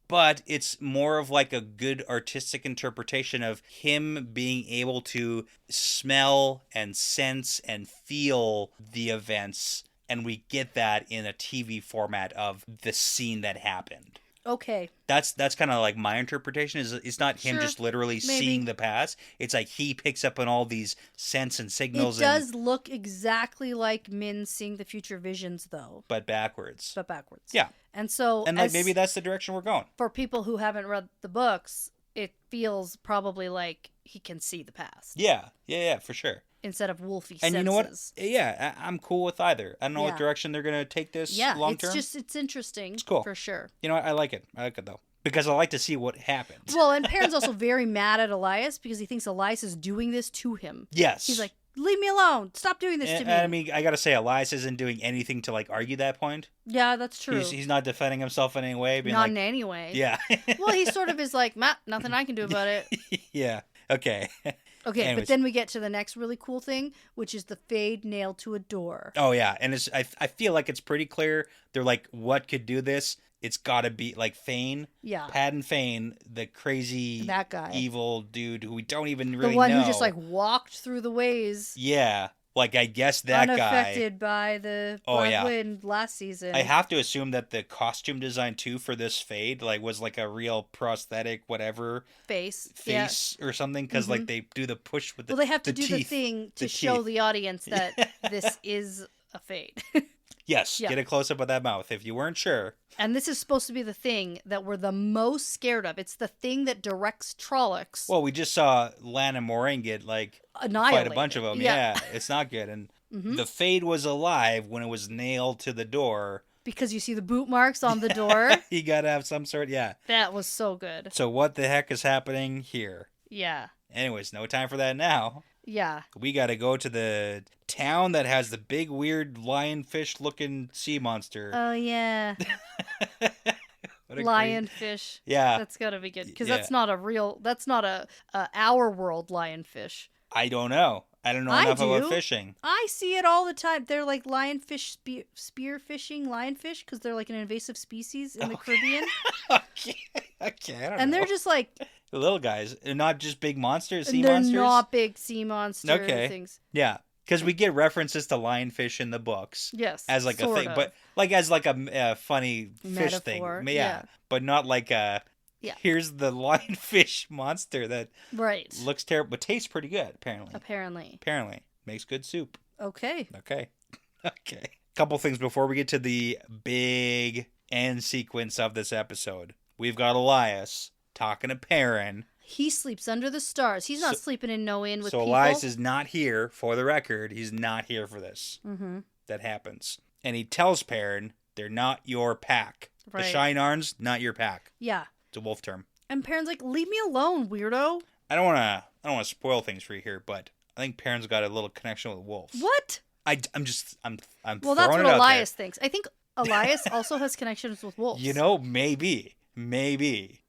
Speaker 4: But it's more of like a good artistic interpretation of him being able to smell and sense and feel the events. And we get that in a TV format of the scene that happened.
Speaker 3: Okay.
Speaker 4: That's kind of like my interpretation. Is it's not him just literally seeing the past. It's like he picks up on all these scents and signals.
Speaker 3: It does look exactly like Min seeing the future visions, though.
Speaker 4: But backwards.
Speaker 3: Yeah. And so...
Speaker 4: And like maybe that's the direction we're going.
Speaker 3: For people who haven't read the books, it feels probably like he can see the past.
Speaker 4: Yeah, for sure.
Speaker 3: Instead of wolfy senses.
Speaker 4: And you know what? Yeah, I'm cool with either. I don't know what direction they're going to take this long term.
Speaker 3: It's interesting. It's
Speaker 4: cool.
Speaker 3: For sure.
Speaker 4: You know what? I like it. Though. Because I like to see what happens.
Speaker 3: Well, and Perrin's also very mad at Elias because he thinks Elias is doing this to him.
Speaker 4: Yes.
Speaker 3: He's like, leave me alone. Stop doing this to me.
Speaker 4: I mean, I got to say, Elias isn't doing anything to like argue that point.
Speaker 3: Yeah, that's true.
Speaker 4: He's not defending himself in any way.
Speaker 3: Not in any way.
Speaker 4: Yeah.
Speaker 3: Well, he sort of is like, nothing I can do about it.
Speaker 4: Yeah. Okay.
Speaker 3: Okay,
Speaker 4: Anyways.
Speaker 3: But then we get to the next really cool thing, which is the fade nailed to a door.
Speaker 4: Oh, yeah. And I feel like it's pretty clear. They're like, what could do this? It's got to be like Fane.
Speaker 3: Yeah.
Speaker 4: Padden Fane, the crazy,
Speaker 3: that guy,
Speaker 4: evil dude who we don't even really know.
Speaker 3: The one who just like walked through the ways.
Speaker 4: Yeah. Like, I guess that guy...
Speaker 3: Unaffected by the Black Wind last season.
Speaker 4: I have to assume that the costume design, too, for this fade, like, was like a real prosthetic, whatever... Face or something, because, like, they do the push with the
Speaker 3: they have to do
Speaker 4: teeth,
Speaker 3: the thing to show the audience that this is a fade.
Speaker 4: Yes, get a close-up of that mouth, if you weren't sure.
Speaker 3: And this is supposed to be the thing that we're the most scared of. It's the thing that directs Trollocs.
Speaker 4: Well, we just saw Lan and Moraine get, like, fight a bunch of them. Yeah, it's not good. And the fade was alive when it was nailed to the door,
Speaker 3: Because you see the boot marks on the door.
Speaker 4: You gotta have some sort, yeah.
Speaker 3: That was so good.
Speaker 4: So what the heck is happening here?
Speaker 3: Yeah.
Speaker 4: Anyways, no time for that now.
Speaker 3: Yeah.
Speaker 4: We gotta go to the town that has the big, weird lionfish-looking sea monster.
Speaker 3: Oh, yeah. Lionfish.
Speaker 4: Yeah.
Speaker 3: That's gotta be good. Because
Speaker 4: Yeah.
Speaker 3: that's not a our world lionfish.
Speaker 4: I don't know. I don't know enough about fishing.
Speaker 3: I see it all the time. They're like lionfish spear fishing lionfish because they're like an invasive species in the Caribbean.
Speaker 4: Okay, I don't know.
Speaker 3: And they're just like...
Speaker 4: The little guys. They're not just big monsters, sea
Speaker 3: they're
Speaker 4: monsters?
Speaker 3: They're not big sea monster things.
Speaker 4: Yeah. Because we get references to lionfish in the books.
Speaker 3: Yes.
Speaker 4: As like a thing. But like as like a funny fish
Speaker 3: metaphor,
Speaker 4: thing.
Speaker 3: yeah.
Speaker 4: But not like a...
Speaker 3: Yeah.
Speaker 4: Here's the lionfish monster that
Speaker 3: right.
Speaker 4: looks terrible, but tastes pretty good, apparently.
Speaker 3: Apparently.
Speaker 4: Makes good soup.
Speaker 3: Okay.
Speaker 4: Couple things before we get to the big end sequence of this episode. We've got Elias talking to Perrin.
Speaker 3: He sleeps under the stars. He's not sleeping in no inn with people.
Speaker 4: So Elias is not here, for the record. He's not here for this.
Speaker 3: Mm-hmm.
Speaker 4: That happens. And he tells Perrin, they're not your pack.
Speaker 3: Right.
Speaker 4: The Shine-Arns, not your pack.
Speaker 3: Yeah.
Speaker 4: It's a wolf term.
Speaker 3: And Perrin's like, leave me alone, weirdo.
Speaker 4: I don't want to spoil things for you here, but I think Perrin's got a little connection with wolves.
Speaker 3: What?
Speaker 4: I'm
Speaker 3: well, that's what Elias thinks. I think Elias also has connections with wolves.
Speaker 4: You know, maybe.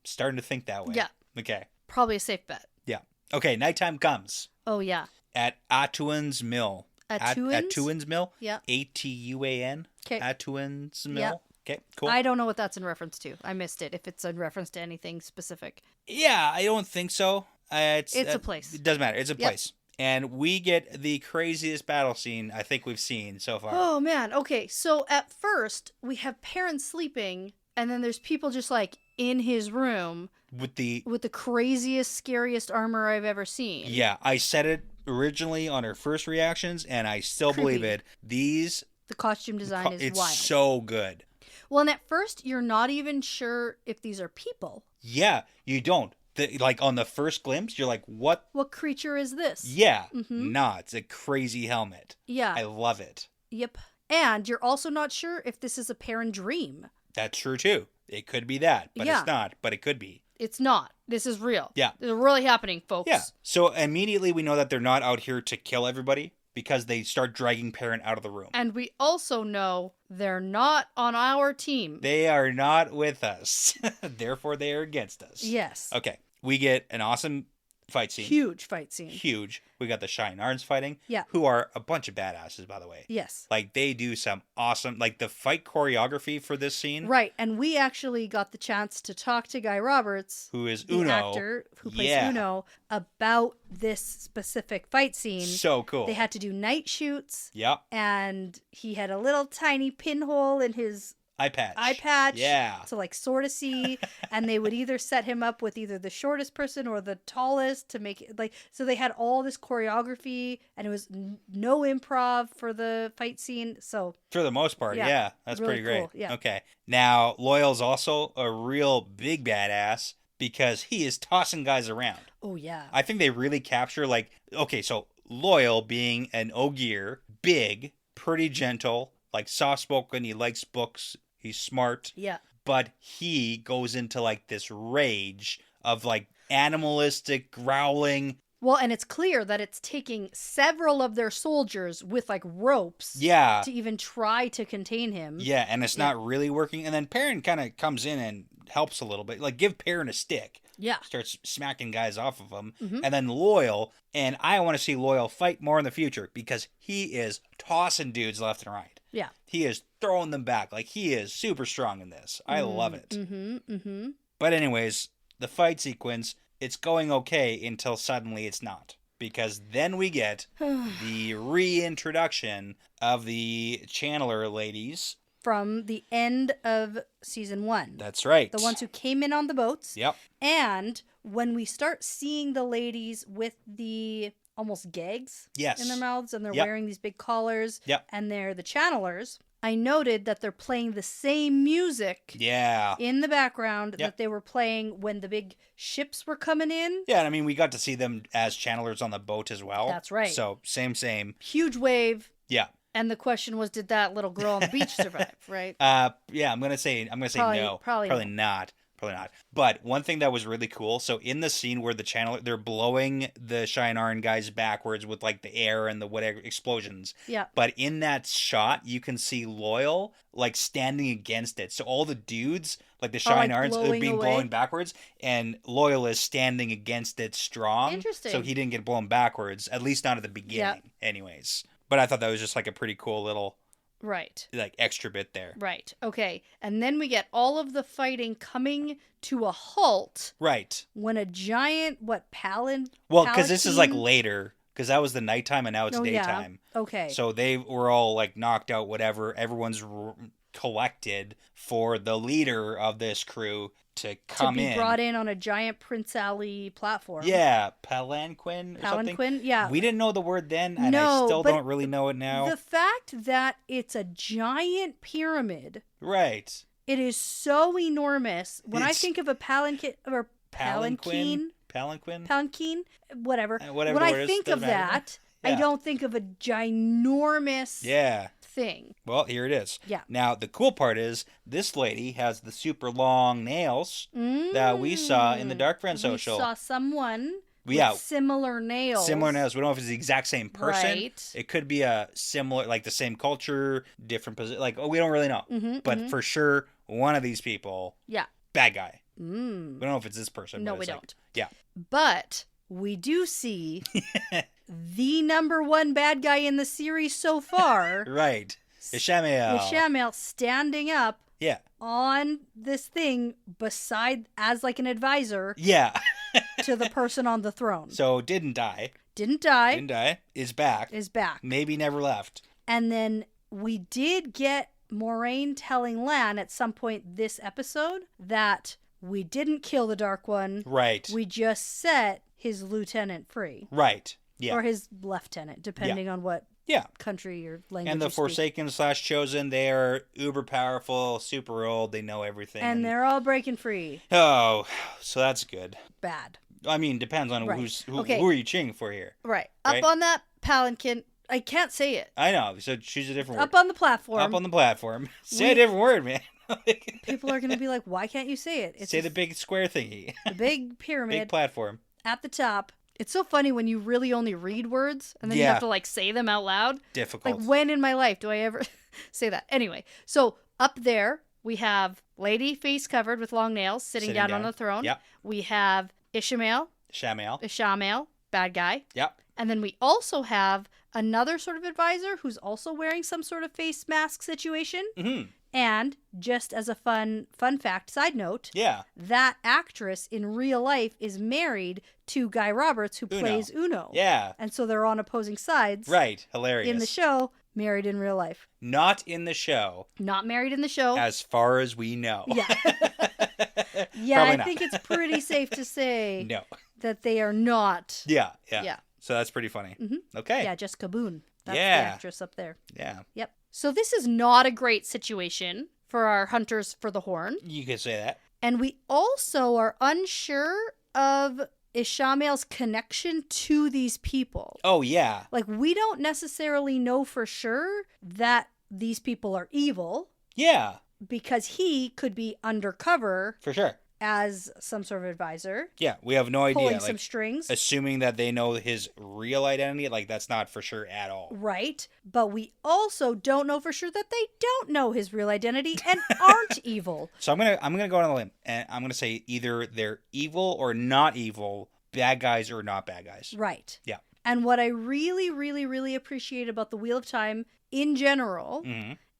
Speaker 4: Starting to think that way.
Speaker 3: Yeah.
Speaker 4: Okay.
Speaker 3: Probably a safe bet.
Speaker 4: Yeah. Okay, nighttime comes.
Speaker 3: Oh, yeah.
Speaker 4: At Atuan's Mill. Atuan's Mill?
Speaker 3: Yeah.
Speaker 4: Atuan.
Speaker 3: Okay.
Speaker 4: Atuan's Mill.
Speaker 3: Yeah.
Speaker 4: Okay, cool.
Speaker 3: I don't know what that's in reference to. I missed it, if it's in reference to anything specific.
Speaker 4: Yeah, I don't think so. It's
Speaker 3: a place.
Speaker 4: It doesn't matter. It's a place. And we get the craziest battle scene I think we've seen so far.
Speaker 3: Oh, man. Okay, so at first, we have Perrin sleeping, and then there's people just, like, in his room with the craziest, scariest armor I've ever seen.
Speaker 4: Yeah, I said it originally on our first reactions, and I still believe it. The
Speaker 3: costume design is
Speaker 4: it's
Speaker 3: wild.
Speaker 4: It's so good.
Speaker 3: Well, and at first, you're not even sure if these are people.
Speaker 4: Yeah, you don't. Like, on the first glimpse, you're like, what?
Speaker 3: What creature is this?
Speaker 4: Yeah. Nah, it's a crazy helmet.
Speaker 3: Yeah.
Speaker 4: I love it.
Speaker 3: Yep. And you're also not sure if this is a Perrin dream.
Speaker 4: That's true, too. It could be that, but it's not. But it could be.
Speaker 3: It's not. This is real.
Speaker 4: Yeah.
Speaker 3: This is really happening, folks.
Speaker 4: Yeah. So immediately we know that they're not out here to kill everybody because they start dragging Perrin out of the room.
Speaker 3: And we also know they're not on our team.
Speaker 4: They are not with us. Therefore, they are against us.
Speaker 3: Yes.
Speaker 4: Okay. We get an awesome fight scene.
Speaker 3: Huge fight scene.
Speaker 4: Huge. We got the Shine-Arns fighting.
Speaker 3: Yeah.
Speaker 4: Who are a bunch of badasses, by the way.
Speaker 3: Yes.
Speaker 4: Like, they do some awesome, like, the fight choreography for this scene.
Speaker 3: Right. And we actually got the chance to talk to Guy Roberts,
Speaker 4: who is
Speaker 3: the actor who plays Uno, about this specific fight scene.
Speaker 4: So cool.
Speaker 3: They had to do night shoots.
Speaker 4: Yep.
Speaker 3: And he had a little tiny pinhole in his eye patch.
Speaker 4: Yeah.
Speaker 3: To like sort of see. And they would either set him up with either the shortest person or the tallest to make it like, so they had all this choreography and it was no improv for the fight scene. So
Speaker 4: for the most part, yeah. That's
Speaker 3: really
Speaker 4: pretty great.
Speaker 3: cool. Yeah.
Speaker 4: Okay. Now, Loyal's also a real big badass because he is tossing guys around.
Speaker 3: Oh, yeah.
Speaker 4: I think they really capture like, okay, so Loyal being an Ogier, big, pretty gentle, like soft-spoken, he likes books, he's smart.
Speaker 3: Yeah.
Speaker 4: But he goes into like this rage of like animalistic growling.
Speaker 3: Well, and it's clear that it's taking several of their soldiers with like ropes to even try to contain him.
Speaker 4: Yeah, and it's not really working. And then Perrin kind of comes in and helps a little bit. Like, give Perrin a stick.
Speaker 3: Yeah.
Speaker 4: Starts smacking guys off of him. Mm-hmm. And then Loyal, and I want to see Loyal fight more in the future because he is tossing dudes left and right.
Speaker 3: Yeah.
Speaker 4: He is throwing them back. Like, he is super strong in this. I love it.
Speaker 3: Mm-hmm. Mm-hmm.
Speaker 4: But anyways, the fight sequence, it's going okay until suddenly it's not. Because then we get the reintroduction of the Channeler ladies.
Speaker 3: From the end of season 1.
Speaker 4: That's right.
Speaker 3: The ones who came in on the boats.
Speaker 4: Yep.
Speaker 3: And when we start seeing the ladies with the almost gags in their mouths and they're wearing these big collars and they're the channelers, I noted that they're playing the same music in the background that they were playing when the big ships were coming in.
Speaker 4: Yeah, I mean, we got to see them as channelers on the boat as well.
Speaker 3: That's right.
Speaker 4: So, same.
Speaker 3: Huge wave.
Speaker 4: Yeah.
Speaker 3: And the question was, did that little girl on the beach survive, right?
Speaker 4: Yeah, I'm gonna say no.
Speaker 3: Probably
Speaker 4: not. Probably not. But one thing that was really cool, so in the scene where the channel, they're blowing the Shi'aran guys backwards with like the air and the whatever explosions.
Speaker 3: Yeah.
Speaker 4: But in that shot, you can see Loyal like standing against it. So all the dudes, like the Shi'arans, are being blown backwards, and Loyal is standing against it strong.
Speaker 3: Interesting.
Speaker 4: So he didn't get blown backwards, at least not at the beginning, anyways. But I thought that was just like a pretty cool little
Speaker 3: right,
Speaker 4: like extra bit there.
Speaker 3: Right. Okay. And then we get all of the fighting coming to a halt.
Speaker 4: Right.
Speaker 3: When a giant well,
Speaker 4: because this is like later, because that was the nighttime and now it's daytime.
Speaker 3: Yeah. Okay.
Speaker 4: So they were all like knocked out, whatever. Everyone's collected for the leader of this crew to come in.
Speaker 3: To be brought in on a giant Prince Ali platform.
Speaker 4: Yeah, palanquin or something.
Speaker 3: Palanquin, yeah.
Speaker 4: We didn't know the word then, and I still don't really know it now.
Speaker 3: The fact that it's a giant pyramid.
Speaker 4: Right.
Speaker 3: It is so enormous. When I think of a palanquin, whatever.
Speaker 4: Whatever
Speaker 3: when I think of that, I don't think of a ginormous thing.
Speaker 4: Well, here it is.
Speaker 3: Yeah.
Speaker 4: Now, the cool part is this lady has the super long nails that we saw in the Dark Friend social.
Speaker 3: We saw someone with similar nails.
Speaker 4: Similar nails. We don't know if it's the exact same person.
Speaker 3: Right.
Speaker 4: It could be a similar, like the same culture, different position. Like, we don't really know. But for sure, one of these people, bad guy. We don't know if it's this person.
Speaker 3: No, we don't.
Speaker 4: Yeah.
Speaker 3: But we do see the number one bad guy in the series so far.
Speaker 4: Right. Ishamael
Speaker 3: standing up on this thing as like an advisor to the person on the throne.
Speaker 4: So didn't die. Is back. Maybe never left.
Speaker 3: And then we did get Moraine telling Lan at some point this episode that we didn't kill the Dark One.
Speaker 4: Right.
Speaker 3: We just set his lieutenant free.
Speaker 4: Right. Yeah.
Speaker 3: Or his lieutenant, depending on what country or language.
Speaker 4: And the Forsaken / Chosen, they are uber powerful, super old, they know everything.
Speaker 3: And they're all breaking free.
Speaker 4: Oh, so that's good.
Speaker 3: Bad.
Speaker 4: I mean, depends on who are you cheering for here.
Speaker 3: Right. Up on that palanquin. I can't say it.
Speaker 4: I know, so choose a different word.
Speaker 3: Up on the platform.
Speaker 4: Say a different word, man.
Speaker 3: People are going to be like, why can't you say it?
Speaker 4: Say the big square thingy.
Speaker 3: The big pyramid.
Speaker 4: Big platform.
Speaker 3: At the top. It's so funny when you really only read words and then you have to like say them out loud.
Speaker 4: Difficult.
Speaker 3: Like, when in my life do I ever say that? Anyway, so up there we have lady face covered with long nails sitting down on the throne.
Speaker 4: Yep.
Speaker 3: We have Ishamael, bad guy.
Speaker 4: Yep.
Speaker 3: And then we also have another sort of advisor who's also wearing some sort of face mask situation. Mm-hmm. And just as a fun fact, side note, that actress in real life is married to Guy Roberts, who plays Uno.
Speaker 4: Yeah.
Speaker 3: And so they're on opposing sides.
Speaker 4: Right. Hilarious.
Speaker 3: In the show, married in real life.
Speaker 4: Not in the show.
Speaker 3: Not married in the show.
Speaker 4: As far as we know.
Speaker 3: Yeah. I think it's pretty safe to say that they are not.
Speaker 4: Yeah. So that's pretty funny.
Speaker 3: Mm-hmm.
Speaker 4: Okay.
Speaker 3: Yeah, Jessica Boone. That's the actress up there.
Speaker 4: Yeah.
Speaker 3: Yep. So this is not a great situation for our hunters for the horn.
Speaker 4: You could say that.
Speaker 3: And we also are unsure of Ishamael's connection to these people.
Speaker 4: Oh, yeah.
Speaker 3: Like, we don't necessarily know for sure that these people are evil.
Speaker 4: Yeah.
Speaker 3: Because he could be undercover.
Speaker 4: For sure.
Speaker 3: As some sort of advisor.
Speaker 4: Yeah, we have no idea.
Speaker 3: Pulling some strings.
Speaker 4: Assuming that they know his real identity, like, that's not for sure at all.
Speaker 3: Right. But we also don't know for sure that they don't know his real identity and aren't evil.
Speaker 4: So I'm gonna go on a limb, and I'm gonna say either they're evil or not evil, bad guys or not bad guys.
Speaker 3: Right.
Speaker 4: Yeah.
Speaker 3: And what I really, really, really appreciate about the Wheel of Time in general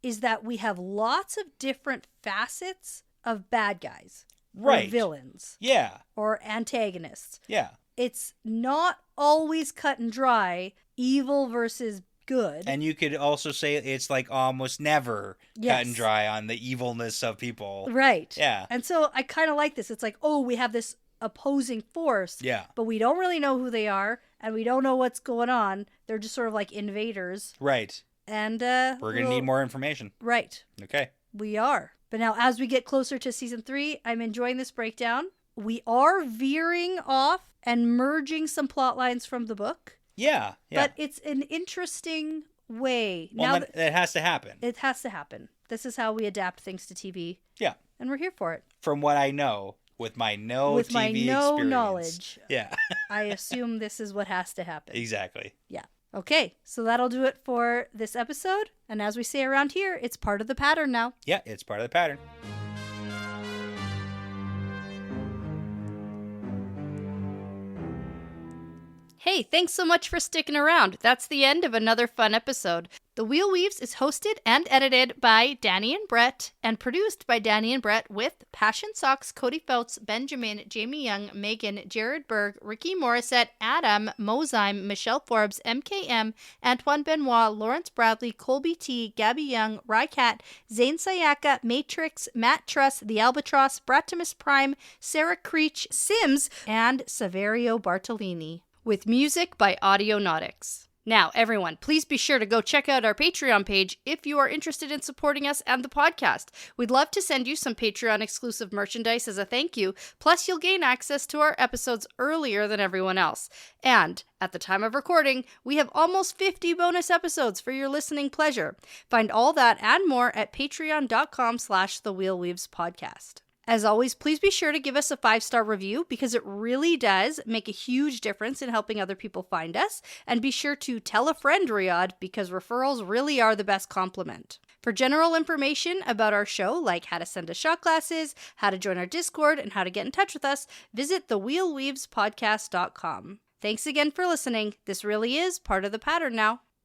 Speaker 3: is that we have lots of different facets of bad guys.
Speaker 4: Right.
Speaker 3: Or villains.
Speaker 4: Yeah.
Speaker 3: Or antagonists.
Speaker 4: Yeah.
Speaker 3: It's not always cut and dry, evil versus good.
Speaker 4: And you could also say it's like almost never cut and dry on the evilness of people.
Speaker 3: Right.
Speaker 4: Yeah.
Speaker 3: And so I kind of like this. It's like, oh, we have this opposing force.
Speaker 4: Yeah.
Speaker 3: But we don't really know who they are, and we don't know what's going on. They're just sort of like invaders.
Speaker 4: Right.
Speaker 3: And
Speaker 4: we're going to need more information.
Speaker 3: Right.
Speaker 4: Okay.
Speaker 3: We are. But now, as we get closer to season 3, I'm enjoying this breakdown. We are veering off and merging some plot lines from the book.
Speaker 4: Yeah.
Speaker 3: But it's an interesting way.
Speaker 4: Well, then it has to happen.
Speaker 3: It has to happen. This is how we adapt things to TV.
Speaker 4: Yeah.
Speaker 3: And we're here for it.
Speaker 4: From what I know, with my TV experience.
Speaker 3: Knowledge.
Speaker 4: Yeah.
Speaker 3: I assume this is what has to happen.
Speaker 4: Exactly.
Speaker 3: Yeah. Okay, so that'll do it for this episode. And as we say around here, it's part of the pattern now.
Speaker 4: Yeah, it's part of the pattern.
Speaker 3: Hey, thanks so much for sticking around. That's the end of another fun episode. The Wheel Weaves is hosted and edited by Dani and Brett and produced by Dani and Brett with Passion Socks, Cody Feltz, Benjamin, Jamie Young, Megan, Jared Berg, Ricky Morissette, Adam, Mozyme, Michelle Forbes, MKM, Antoine Benoit, Lawrence Bradley, Colby T, Gabby Young, Rycat, Zane Sayaka, Matrix, Matt Truss, The Albatross, Bratimus Prime, Sarah Creech, Sims, and Saverio Bartolini. With music by Audionautics. Now, everyone, please be sure to go check out our Patreon page if you are interested in supporting us and the podcast. We'd love to send you some Patreon-exclusive merchandise as a thank you, plus you'll gain access to our episodes earlier than everyone else. And, at the time of recording, we have almost 50 bonus episodes for your listening pleasure. Find all that and more at patreon.com/thewheelweavespodcast. As always, please be sure to give us a 5-star review because it really does make a huge difference in helping other people find us. And be sure to tell a friend, Riyadh, because referrals really are the best compliment. For general information about our show, like how to send us shot glasses, how to join our Discord, and how to get in touch with us, visit thewheelweavespodcast.com. Thanks again for listening. This really is part of the pattern now.